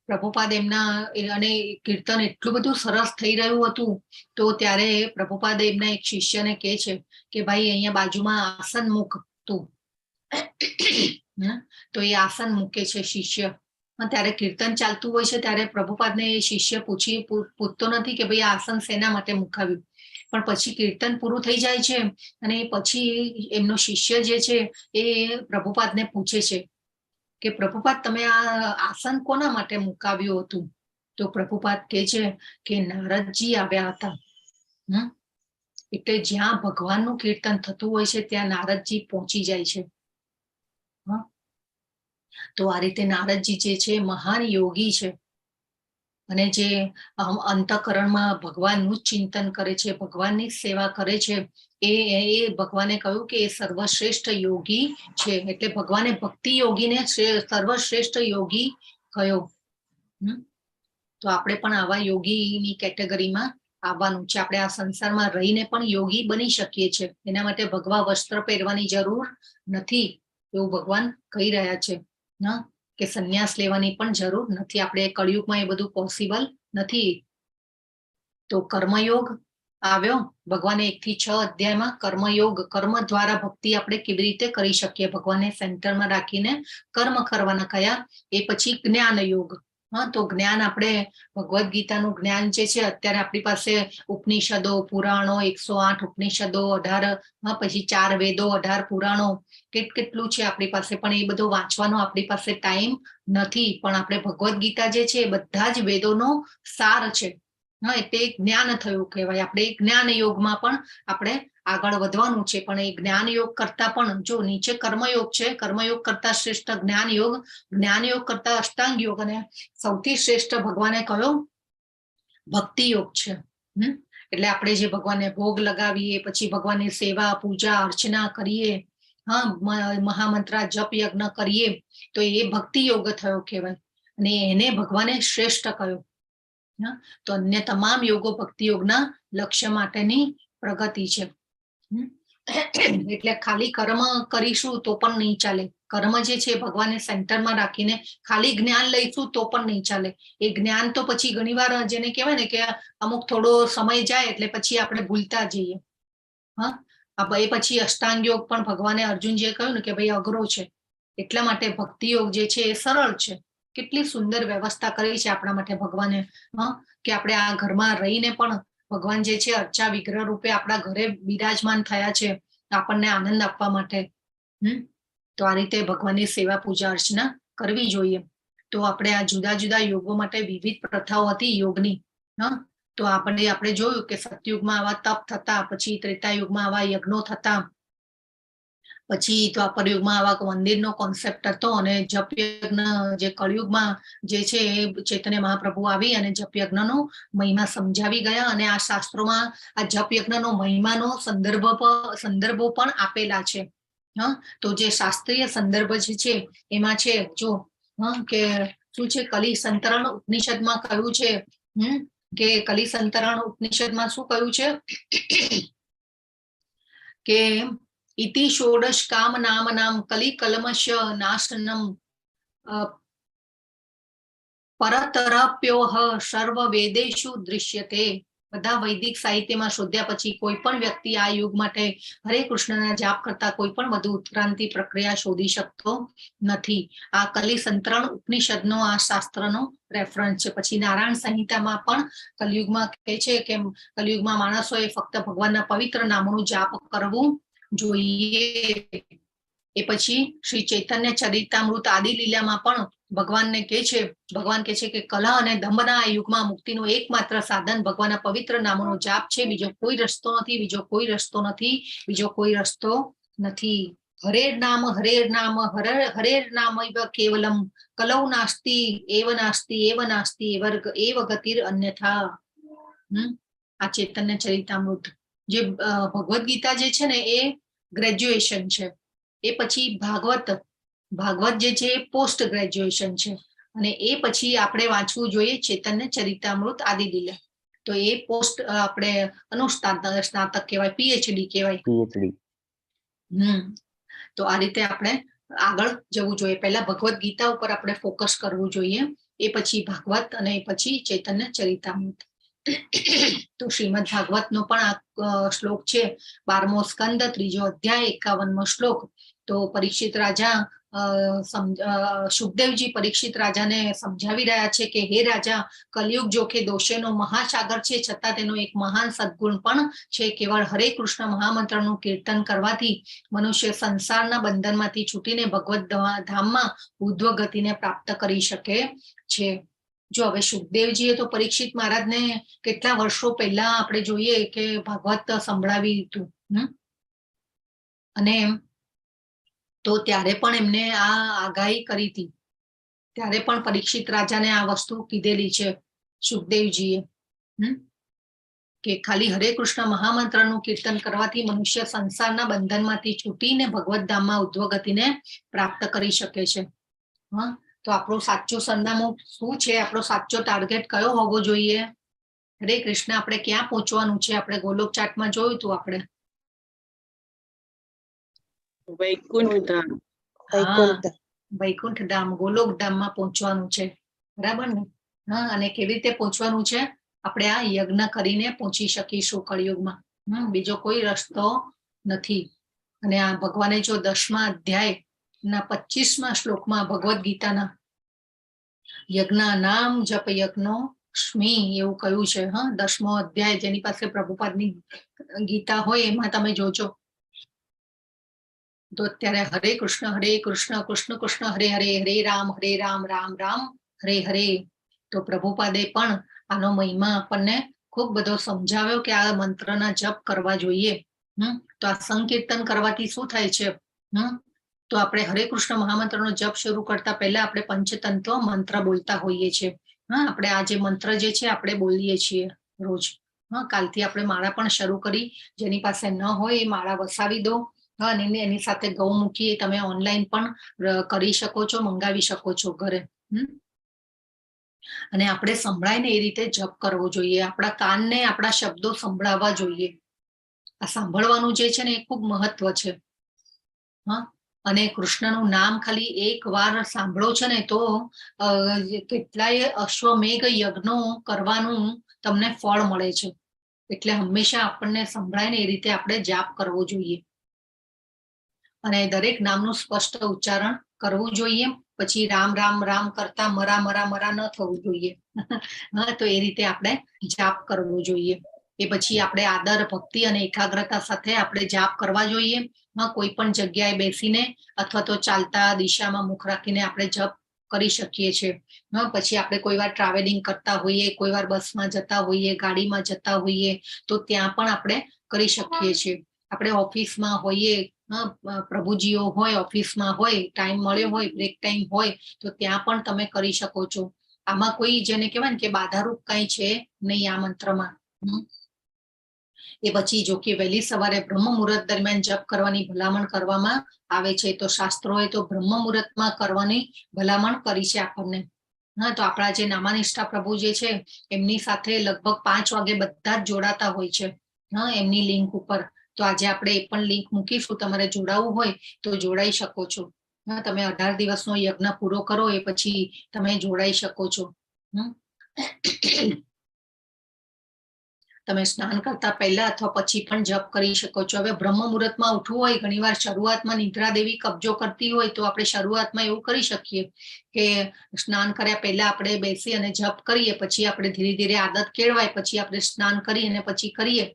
પ્રભુપાદ એમના, અને કીર્તન એટલું બધું સરસ થઈ રહ્યું હતું, તો ત્યારે પ્રભુપાદ એમના એક શિષ્યને કહે છે કે ભાઈ અહીંયા બાજુમાં આસન મૂક તું. તો એ આસન મૂકે છે શિષ્ય. ત્યારે કીર્તન ચાલતું હોય છે, ત્યારે પ્રભુપાદને એ શિષ્ય પૂછતો નથી કે ભાઈ આસન શેના માટે મુકાવ્યું. પણ પછી કીર્તન પૂરું થઈ જાય છે અને પછી એમનો શિષ્ય જે છે એ પ્રભુપાદને પૂછે છે કે પ્રભુપાદ, તમે આ આસન કોના માટે મુકાવ્યું હતું? તો પ્રભુપાદ કહે છે કે નારદજી આવ્યા હતા. એટલે જ્યાં ભગવાનનું કીર્તન થતું હોય છે ત્યાં નારદજી પહોંચી જાય છે. તો આ રીતે નારદજી જે છે મહાન યોગી છે. અને જે અંતઃકરણમાં ભગવાનનું જ ચિંતન કરે છે, ભગવાનની સેવા કરે છે, એ ભગવાને કહ્યું કે એ સર્વશ્રેષ્ઠ યોગી છે. એટલે ભગવાને ભક્તિ યોગીને સર્વશ્રેષ્ઠ યોગી કહ્યો. તો આપણે પણ આવા યોગીની કેટેગરીમાં આવવાનું છે. આપણે આ સંસારમાં રહીને પણ યોગી બની શકીએ છીએ. એના માટે ભગવા વસ્ત્ર પહેરવાની જરૂર નથી એવું ભગવાન કહી રહ્યા છે. હા, કે સંન્યાસ લેવાની પણ જરૂર નથી. આપણે કળિયુગમાં એ બધું પોસિબલ નથી. તો કર્મયોગ આવ્યો ભગવાને 1 થી 6 અધ્યાયમાં. કર્મયોગ, કર્મ દ્વારા ભક્તિ આપણે કેવી રીતે કરી શકીએ, ભગવાનને સેન્ટરમાં રાખીને કર્મ કરવાના કયા. એ પછી જ્ઞાન યોગ. હા, તો જ્ઞાન આપણે ભગવદ્ ગીતાનું જ્ઞાન જે છે અત્યારે આપણી પાસે ઉપનિષદો, પુરાણો, 108 ઉપનિષદો, 18 પછી 4 વેદો, 18 પુરાણો, કેટલું છે આપણી પાસે. પણ એ બધું વાંચવાનો આપણી પાસે ટાઈમ નથી. પણ આપણે ભગવદ્ ગીતા જે છે એ બધા જ વેદોનો સાર છે. હા, એટલે જ્ઞાન થયું કહેવાય. આપણે જ્ઞાન યોગમાં પણ આપણે આગળ વધવાનું છે. પણ એ જ્ઞાન યોગ કરતા પણ જો નીચે કર્મયોગ છે, કર્મયોગ કરતા શ્રેષ્ઠ જ્ઞાન યોગ, જ્ઞાન યોગ કરતા અષ્ટાંગ યોગ, અને સૌથી શ્રેષ્ઠ ભગવાને કયો ભક્તિ યોગ છે. એટલે આપણે જે ભગવાનને ભોગ લગાવીએ, પછી ભગવાનની સેવા, પૂજા, અર્ચના કરીએ, હા, મહામંત્રા જપ યજ્ઞ કરીએ, તો એ ભક્તિ યોગ થયો કહેવાય. અને એને ભગવાને શ્રેષ્ઠ કહ્યો. તો અન્ય તમામ યોગો ભક્તિ યોગના લક્ષ્ય માટેની પ્રગતિ છે. એટલે ખાલી કર્મ કરીશું તો પણ નહીં ચાલે. કર્મ જે છે ભગવાનને સેન્ટરમાં રાખીને ખાલી જ્ઞાન લઈશું તો પણ નહીં ચાલે. એ જ્ઞાન તો પછી ઘણીવાર જેને કહેવાય ને કે અમુક થોડો સમય જાય એટલે પછી આપણે ભૂલતા જઈએ. હા, એ પછી અષ્ટાંગ યોગ પણ ભગવાને અર્જુનજીએ કહ્યું ને કે ભાઈ અઘરો છે. એટલા માટે ભક્તિ યોગ જે છે એ સરળ છે. કેટલી સુંદર વ્યવસ્થા કરી છે આપણા માટે ભગવાને. કે આપણે આ ઘરમાં રહીને પણ ભગવાન જે છે અર્ચા વિગ્રહ રૂપે આપણા ઘરે બિરાજમાન થયા છે આપણને આનંદ આપવા માટે. તો આ રીતે ભગવાનની સેવા, પૂજા, અર્ચના કરવી જોઈએ. તો આપણે આ જુદા જુદા યોગો માટે વિવિધ પ્રથાઓ હતી યોગની. તો આપણે જોયું કે સતયુગમાં આવા તપ થતા, પછી ત્રેતાયુગમાં આવા યજ્ઞો થતા, પછી દ્વાપર યુગમાં આવા મંદિરનો કોન્સેપ્ટ હતો, અને જપ યજ્ઞ જે કળિયુગમાં જે છે એ ચૈતન્ય મહાપ્રભુ આવી અને જપ યજ્ઞનો મહિમા સમજાવી ગયા. અને આ શાસ્ત્રોમાં આ જપ યજ્ઞનો મહિમાનો સંદર્ભો પણ આપેલા છે. તો જે શાસ્ત્રીય સંદર્ભ જે છે એમાં છે જો કે શું છે, કલી સંતરણ ઉપનિષદમાં કહ્યું છે કે કલી સંતરણ ઉપનિષદમાં શું કહ્યું છે કે ઇતિ ષોડશ કામ નામ નામ કલી કલમશ નાશનમ પરતરપ્યોહ સર્વ વેદેશુ દૃશ્યતે. બધા વૈદિક સાહિત્યમાં શોધ્યા પછી કોઈ પણ વ્યક્તિ આ યુગ માટે હરે કૃષ્ણના જાપ કરતા કોઈ પણ વધુ ઉત્ક્રાંતિ પ્રક્રિયા શોધી શકતો નથી. આ કલી સંતરણ ઉપનિષદનો આ શાસ્ત્રનો રેફરન્સ છે. પછી નારાયણ સંહિતામાં પણ કલયુગમાં કહે છે કે કલયુગમાં માણસોએ ફક્ત ભગવાનના પવિત્ર નામોનું જાપ કરવું જોઈએ. એ પછી શ્રી ચૈતન્ય ચરિતામૃત આદિ લીલામાં પણ ભગવાન કહે છે કે કલહ અને દંભના યુગમાં મુક્તિનું એકમાત્ર સાધન ભગવાનના પવિત્ર નામોનો જાપ છે. બીજો કોઈ રસ્તો નથી, બીજો કોઈ રસ્તો નથી, બીજો કોઈ રસ્તો નથી. હરેર નામ હરેર નામ કેવલમ કલૌ નાસ્તિ એવ નાસ્તિ એવ નાસ્તિ એવ ગતિર અન્યથા. આ ચૈતન્ય ચરિતામૃત જે ભગવદ ગીતા જે છે ને એ ગ્રેજ્યુએશન છે. એ પછી ભાગવત જે છે એ પોસ્ટ ગ્રેજ્યુએશન છે. અને એ પછી આપણે વાંચવું જોઈએ ચૈતન્ય ચરિતામૃત આદિ લીલા. તો એ પોસ્ટ આપણે સ્નાતક કહેવાય, પીએચડી કહેવાય. તો આ રીતે આપણે આગળ જવું જોઈએ. પહેલા ભગવદ ગીતા ઉપર આપણે ફોકસ કરવું જોઈએ, એ પછી ભાગવત, અને એ પછી ચૈતન્ય ચરિતામૃત. તો શ્રીમદ ભાગવતનો પણ આ શ્લોક છે 12મો સ્કંદ 3જો અધ્યાય 51મો શ્લોક. તો પરીક્ષિત રાજા સુખદેવજી પરીક્ષિત રાજાને સમજાવી રહ્યા છે કે હે રાજા, કલયુગ જોકે દોષેનો મહાસાગર છે, છતાં તેનો એક મહાન સદગુણ પણ છે. કેવળ હરે કૃષ્ણ મહામંત્રનું કીર્તન કરવાથી મનુષ્ય સંસારના બંધનમાંથી છૂટીને ભગવત ધામમાં ઉર્ધ્વ ગતિને પ્રાપ્ત કરી શકે છે. જો હવે સુખદેવજીએ તો પરીક્ષિત મહારાજને કેટલા વર્ષો પહેલા આપણે જોઈએ કે ભાગવત સંભળાવી હતું, અને તો ત્યારે પણ એમને આ આગાહી કરી હતી. ત્યારે પણ પરીક્ષિત રાજાને આ વસ્તુ કીધેલી છે સુખદેવજીએ, કે ખાલી હરે કૃષ્ણ મહામંત્રનું કીર્તન કરવાથી મનુષ્ય સંસારના બંધનમાંથી છૂટીને ભગવત ધામમાં ઉર્ધ્વ ગતિને પ્રાપ્ત કરી શકે છે. તો આપણું સાચું સરનામું શું છે, આપણો સાચો ટાર્ગેટ કયો હોવો જોઈએ? હરે કૃષ્ણ. આપણે ક્યાં પહોંચવાનું છે? આપણે ગોલોક ચાટમાં જોયું હતું આપણે. વૈકુંઠ ધામ. વૈકુંઠ વૈકુંઠ ધામ, ગોલોક ધામમાં પહોંચવાનું છે, બરાબર ને? હા, અને કેવી રીતે પહોંચવાનું છે? આપણે આ યજ્ઞ કરીને પહોંચી શકીશું કળિયુગમાં. બીજો કોઈ રસ્તો નથી. અને આ ભગવાને જો 10મા અધ્યાયના 25મા શ્લોકમાં ભગવદ્ ગીતાના યજ્ઞ નામ જપ યજ્ઞો સ્મી એવું કહ્યું છે. હા, 10મો અધ્યાય, જેની પાસે પ્રભુપાદની ગીતા હોય એમાં તમે જોજો. તો અત્યારે હરે કૃષ્ણ કૃષ્ણ કૃષ્ણ હરે હરે, હરે રામ રામ રામ હરે હરે. તો પ્રભુપાદે પણ આનો મહિમા આપણને ખૂબ બધો સમજાવ્યો કે આ મંત્રના જપ કરવા જોઈએ. તો આ સંકીર્તન કરવાથી શું થાય છે? તો આપણે હરે કૃષ્ણ મહામંત્રનો જપ શરૂ કરતા પહેલા આપણે પંચતંત્ર મંત્ર બોલતા હોઈએ છીએ. આપણે આ જે મંત્ર જે છે આપણે બોલીએ છીએ રોજ. કાલથી આપણે માળા પણ શરૂ કરી. જેની પાસે ન હોય એ માળા વસાવી દો. અને એની સાથે ગૌમુખી તમે ઓનલાઈન પણ કરી શકો છો, મંગાવી શકો છો ઘરે. અને આપણે સંભળાય ને એ રીતે જપ કરવો જોઈએ. આપણા કાનને આપણા શબ્દો સંભળાવવા જોઈએ. આ સાંભળવાનું જે છે ને એ ખૂબ મહત્વ છે. અને કૃષ્ણનું નામ ખાલી એક વાર સાંભળો છો ને તો કેટલાય અશ્વમેઘ યજ્ઞો કરવાનું તમને ફળ મળે છે. એટલે હંમેશા આપણને સંભળાય ને એ રીતે આપણે જાપ કરવો જોઈએ. અને દરેક નામનું સ્પષ્ટ ઉચ્ચારણ કરવું જોઈએ. પછી રામ રામ રામ કરતા મરા મરા મરા ન થવું જોઈએ. તો એ રીતે આપણે જાપ કરવો જોઈએ. એ પછી આપણે આદર, ભક્તિ અને એકાગ્રતા સાથે આપણે જાપ કરવા જોઈએ. કોઈ પણ જગ્યાએ બેસીને અથવા તો ચાલતા દિશામાં મુખ રાખીને આપણે જપ કરી શકીએ છીએ. પછી આપણે કોઈ વાર ટ્રાવેલિંગ કરતા હોઈએ, કોઈ વાર બસમાં જતા હોઈએ, ગાડીમાં જતા હોઈએ, તો ત્યાં પણ આપણે કરી શકીએ છીએ. આપણે ઓફિસમાં હોઈએ, પ્રભુજીઓ હોય, ઓફિસમાં હોય, ટાઈમ મળ્યો હોય, બ્રેક ટાઈમ હોય, તો ત્યાં પણ તમે કરી શકો છો. આમાં કોઈ જેને કહેવાય ને કે બાધારૂપ કઈ છે નહીં આ મંત્રમાં. એ પછી જો કે વહેલી સવારે બ્રહ્મ મુહૂર્ત દરમિયાન જપ કરવાની ભલામણ કરવામાં આવે છે. તો શાસ્ત્રોએ તો બ્રહ્મ મુહૂર્તમાં કરવાની ભલામણ કરી છે આપણને. તો આપણા જે નામાનિષ્ઠા પ્રભુ જે છે એમની સાથે લગભગ 5 વાગે બધા જ જોડાતા હોય છે એમની લિંક ઉપર. તો આજે આપણે એ પણ લિંક મૂકીશું. તમારે જોડાવું હોય તો જોડાઈ શકો છો. તમે 18 દિવસનો યજ્ઞ પૂરો કરો એ પછી તમે જોડાઈ શકો છો. તમે સ્નાન કરતા પહેલા અથવા પછી પણ જપ કરી શકો છો. હવે બ્રહ્મ મુહૂર્તમાં ઉઠવું હોય, ઘણીવાર શરૂઆતમાં નિદ્રા દેવી કબજો કરતી હોય, તો આપણે શરૂઆતમાં એવું કરી શકીએ કે સ્નાન કર્યા પહેલા આપણે બેસી અને જપ કરીએ. પછી આપણે ધીરે ધીરે આદત કેળવાય, પછી આપણે સ્નાન કરી અને પછી કરીએ.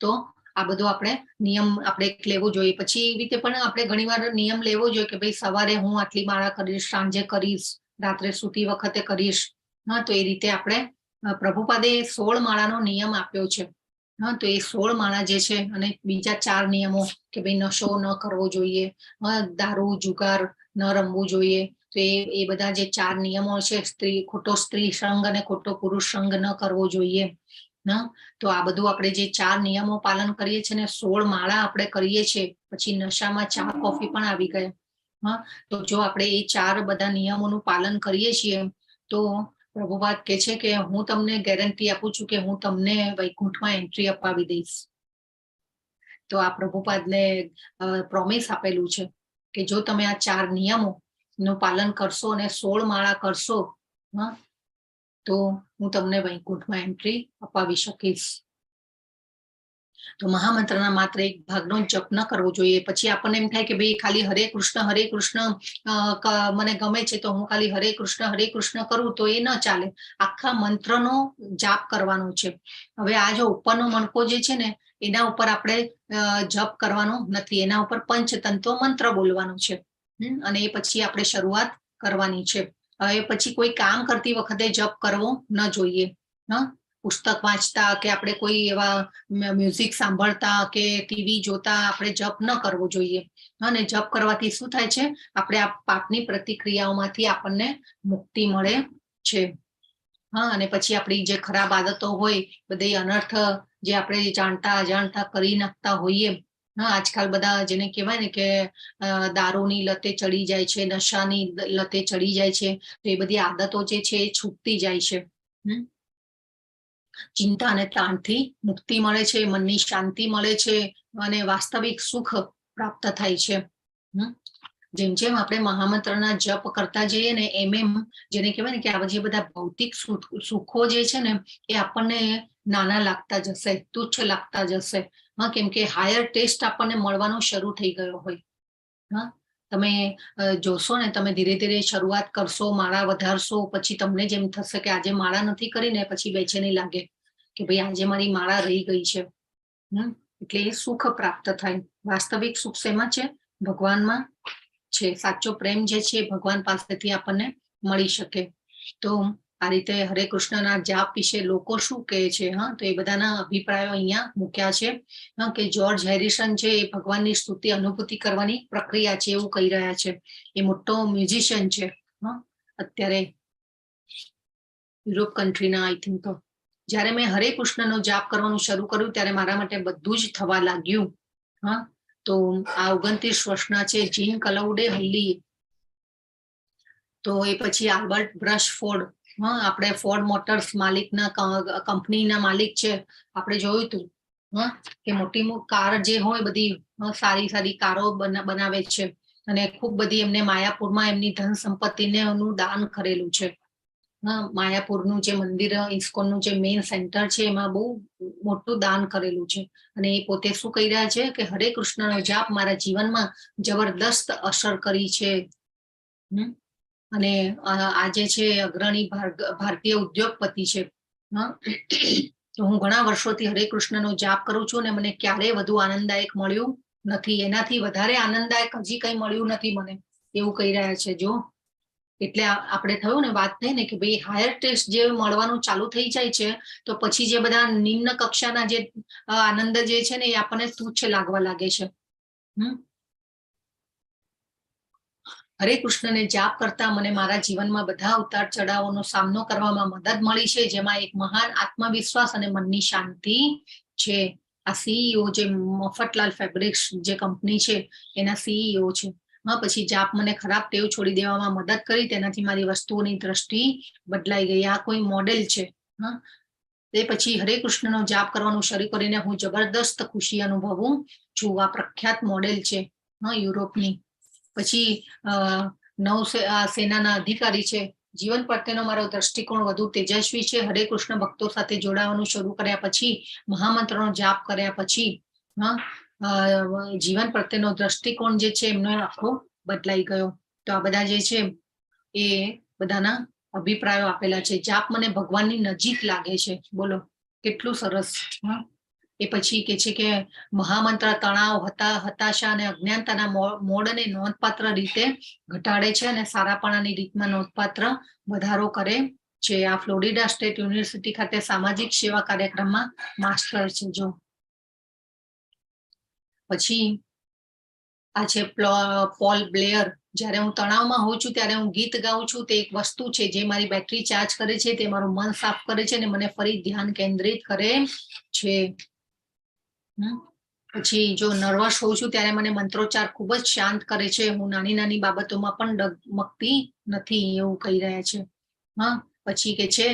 તો આ બધો આપણે નિયમ આપણે લેવો જોઈએ. પછી એવી રીતે પણ આપણે ઘણીવાર નિયમ લેવો જોઈએ કે ભાઈ સવારે હું આટલી માળા કરીશ, સાંજે કરીશ, રાત્રે સૂતી વખતે કરીશ. તો એ રીતે આપણે પ્રભુપાદે 16 માળાનો નિયમ આપ્યો છે. તો એ 16 માળા જે છે, અને બીજા 4 નિયમો કે ભાઈ નશો ન કરવો જોઈએ, દારૂ જુગાર ન રમવું જોઈએ. તો એ બધા જે 4 નિયમો છે, ખોટો સ્ત્રી સંગ અને ખોટો પુરુષ સંગ ન કરવો જોઈએ. તો આ બધું આપણે જે 4 નિયમો પાલન કરીએ છીએ ને 16 માળા આપણે કરીએ છીએ, પછી નશામાં ચા કોફી પણ આવી ગયા. તો જો આપણે એ 4 બધા નિયમોનું પાલન કરીએ છીએ તો પ્રભુપાદ કહે છે કે હું તમને ગેરંટી આપું છું કે હું તમને વૈકુંઠમાં એન્ટ્રી અપાવી દઈશ. તો આ પ્રભુપાદને પ્રોમિસ આપેલું છે કે જો તમે આ 4 નિયમોનું પાલન કરશો અને 16 માળા કરશો તો હું તમને વૈકુંઠમાં એન્ટ્રી અપાવી શકીશ. તો મહામંત્રના માત્ર એક ભાગનો જપ ન કરવો જોઈએ. પછી આપણને એમ થાય કે ભાઈ ખાલી હરે કૃષ્ણ મને ગમે છે તો હું ખાલી હરે કૃષ્ણ કરું, તો એ ન ચાલે. આખા મંત્રનો જાપ કરવાનો છે. હવે આ જો ઉપરનો મણકો જે છે ને એના ઉપર આપણે જપ કરવાનો નથી, એના ઉપર પંચતંત્ર મંત્ર બોલવાનો છે. અને એ પછી આપણે શરૂઆત કરવાની છે. હવે પછી કોઈ કામ કરતી વખતે જપ કરવો ન જોઈએ. પુસ્તક વાંચતા કે આપણે કોઈ એવા મ્યુઝિક સાંભળતા કે ટીવી જોતા આપણે જપ ન કરવો જોઈએ. અને જપ કરવાથી શું થાય છે, આપણે આ પાપની પ્રતિક્રિયાઓમાંથી આપણને મુક્તિ મળે છે. અને પછી આપણી જે ખરાબ આદતો હોય, બધી અનર્થ જે આપણે જાણતા અજાણતા કરી નાખતા હોઈએ. આજકાલ બધા જેને કહેવાય ને કે દારૂની લતે ચડી જાય છે, નશાની લતે ચડી જાય છે. તો એ બધી આદતો જે છે એ છૂટતી જાય છે. ચિંતા અને તાણથી મુક્તિ મળે છે, મનની શાંતિ મળે છે અને વાસ્તવિક સુખ પ્રાપ્ત થાય છે. જેમ જેમ આપણે મહામંત્રના જપ કરતા જઈએ ને એમ એમ જેને કહેવાય ને કે આ જે બધા ભૌતિક સુખો જે છે ને એ આપણને નાના લાગતા જશે, તુચ્છ લાગતા જશે. કેમ કે હાયર ટેસ્ટ આપણને મળવાનો શરૂ થઈ ગયો હોય. તમે જોશો ને, તમે ધીરે ધીરે શરૂઆત કરશો, માળા વધારશો, પછી તમને જેમ થશે કે આજે માળા નથી કરીને પછી બેચેની લાગે કે ભાઈ આજે મારી માળા રહી ગઈ છે. એટલે એ સુખ પ્રાપ્ત થાય. વાસ્તવિક સુખ શેમાં છે? ભગવાનમાં છે. સાચો પ્રેમ જે છે ભગવાન પાસેથી આપણને મળી શકે. તો આ રીતે હરે કૃષ્ણના જાપ વિશે લોકો શું કહે છે, તો એ બધાના અભિપ્રાયો અહીંયા મૂક્યા છે. કે જ્યોર્જ હેરિસન છે એ ભગવાનની સ્તુતિ અનુભૂતિ કરવાની પ્રક્રિયા છે એવું કહી રહ્યા છે. એ મોટો મ્યુઝિશિયન છે અત્યારે યુરોપ કન્ટ્રીના. આઈ થિંક તો જયારે મેં હરે કૃષ્ણનો જાપ કરવાનું શરૂ કર્યું ત્યારે મારા માટે બધું જ થવા લાગ્યું. તો આ 29 વર્ષના છે જીન કલાઉડે હલ્લી. તો એ પછી આલ્બર્ટ બ્રશફોર્ડ, આપણે ફોર્ડ મોટર્સ માલિકના કંપનીના માલિક છે. આપણે જોયું હતું કે મોટી કાર જે હોય બધી સારી સારી કારો બનાવે છે અને ખૂબ બધી એમને માયાપુરમાં એમની ધન સંપત્તિને એનું દાન કરેલું છે. માયાપુરનું જે મંદિર, ઇસ્કોનનું જે મેઇન સેન્ટર છે એમાં બહુ મોટું દાન કરેલું છે. અને એ પોતે શું કહી રહ્યા છે કે હરે કૃષ્ણનો જાપ મારા જીવનમાં જબરદસ્ત અસર કરી છે. અને આજે છે અગ્રણી ભારતીય ઉદ્યોગપતિ છે. તો હું ઘણા વર્ષોથી હરે કૃષ્ણનો જાપ કરું છું અને મને ક્યારેય વધુ આનંદદાયક મળ્યું નથી. એનાથી વધારે આનંદદાયક હજી કઈ મળ્યું નથી મને, એવું કહી રહ્યા છે. જો એટલે આપણે થયું ને, વાત થઈ ને કે ભાઈ હાયર ટેસ્ટ જે મળવાનું ચાલુ થઈ જાય છે તો પછી જે બધા નિમ્ન કક્ષાના જે આનંદ જે છે ને એ આપણને તુચ્છ લાગવા લાગે છે. હરે કૃષ્ણને જાપ કરતા મને મારા જીવનમાં બધા ઉતાર ચઢાવોનો સામનો કરવામાં મદદ મળી છે, જેમાં એક મહાન આત્મવિશ્વાસ અને મનની શાંતિ છે. આ સીઈઓ જે મફતલાલ ફેબ્રિક્સ જે કંપની છે એના સીઈઓ છે. પછી જાપ મને ખરાબ ટેવ છોડી દેવામાં મદદ કરી, તેનાથી મારી વસ્તુઓની દ્રષ્ટિ બદલાઈ ગઈ. આ કોઈ મોડેલ છે. તે પછી હરે કૃષ્ણનો જાપ કરવાનું શરૂ કરીને હું જબરદસ્ત ખુશી અનુભવું છું. આ પ્રખ્યાત મોડેલ છે યુરોપની. પછી સેનાના અધિકારી છે. જીવન પ્રત્યેનો મારો દ્રષ્ટિકોણ વધુ તેજસ્વી છે. હરે કૃષ્ણ ભક્તો સાથે જોડાવાનું શરૂ કર્યા પછી, મહામંત્રનો જાપ કર્યા પછી જીવન પ્રત્યેનો દ્રષ્ટિકોણ જે છે એમનો આખો બદલાઈ ગયો. તો આ બધા જે છે એ બધાના અભિપ્રાયો આપેલા છે. જાપ મને ભગવાનની નજીક લાગે છે. બોલો કેટલું સરસ. એ પછી કે છે કે મહામંત્ર તણાવ, હતાશા અને અજ્ઞાનતાના મોડને નોંધપાત્ર રીતે ઘટાડે છે અને સારાપણાની રીતમાં નોંધપાત્ર વધારો કરે છે. આ ફ્લોરિડા સ્ટેટ યુનિવર્સિટી ખાતે સામાજિક સેવા કાર્યક્રમમાં માસ્ટર છે. જો પછી આ છે પોલ બ્લેયર. જ્યારે હું તણાવમાં હોઉં છું ત્યારે હું ગીત ગાઉં છું. તે એક વસ્તુ છે જે મારી બેટરી ચાર્જ કરે છે, તે મારું મન સાફ કરે છે અને મને ફરી ધ્યાન કેન્દ્રિત કરે છે. પછી જો નર્વસ હોઉં છું ત્યારે મને મંત્રોચ્ચાર ખૂબ જ શાંત કરે છે. હું નાની નાની બાબતોમાં પણ ડગમગતી નથી, એવું કહી રહ્યા છે. પછી કે છે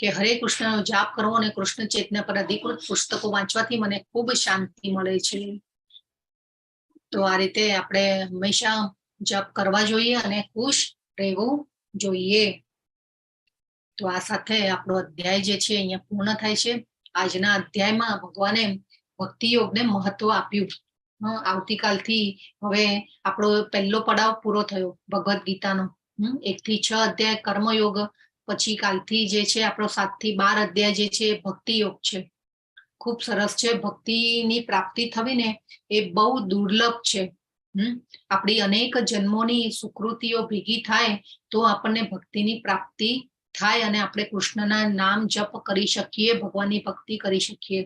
કે હરે કૃષ્ણનો જાપ કરવો અને કૃષ્ણ ચેતના પર અધિકૃત પુસ્તકો વાંચવાથી મને ખૂબ શાંતિ મળે છે. તો આ રીતે આપણે હંમેશા જપ કરવા જોઈએ અને ખુશ રહેવું જોઈએ. તો આ સાથે આપણો અધ્યાય જે છે અહીંયા પૂર્ણ થાય છે. આજના અધ્યાયમાં ભગવાને ભક્તિ યોગને મહત્વ આપ્યું. આવતીકાલથી હવે આપણો પહેલો પડાવ પૂરો થયો ભગવદ ગીતાનો. 1 થી 6 અધ્યાય કર્મયોગ. પછી કાલથી જે છે આપણો 7 થી 12 અધ્યાય જે છે ભક્તિ યોગ છે. ખૂબ સરસ છે. ભક્તિની પ્રાપ્તિ થવી ને એ બહુ દુર્લભ છે. આપણી અનેક જન્મોની સુકૃતિઓ ભેગી થાય તો આપણને ભક્તિની પ્રાપ્તિ થાય અને આપણે કૃષ્ણના નામ જપ કરી શકીએ, ભગવાનની ભક્તિ કરી શકીએ.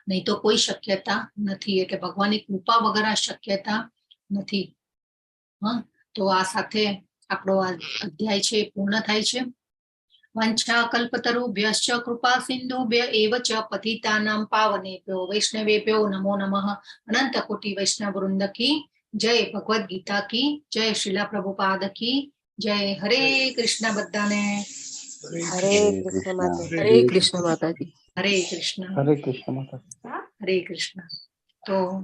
નહીં તો કોઈ શક્યતા નથી. એટલે ભગવાનની કૃપા વગર આ શક્યતા નથી. તો આ સાથે આપણો આ અધ્યાય છે પૂર્ણ થાય છે. વંચા કલ્પતરુભ્યશ્ચ કૃપા સિંધુભ્ય એવ ચ પતિતાનાં પાવનેભ્યો વૈષ્ણવેભ્યો નમો નમઃ. અનંત કોટી વૈષ્ણવ વૃંદ કી જય. ભગવદ ગીતા કી જય. શ્રીલા પ્રભુપાદ કી જય. હરે કૃષ્ણ બધાને. હરે કૃષ્ણ માતાજી. હરે કૃષ્ણ માતાજી. હરે કૃષ્ણ હરે કૃષ્ણ માતા. હરે કૃષ્ણ. તો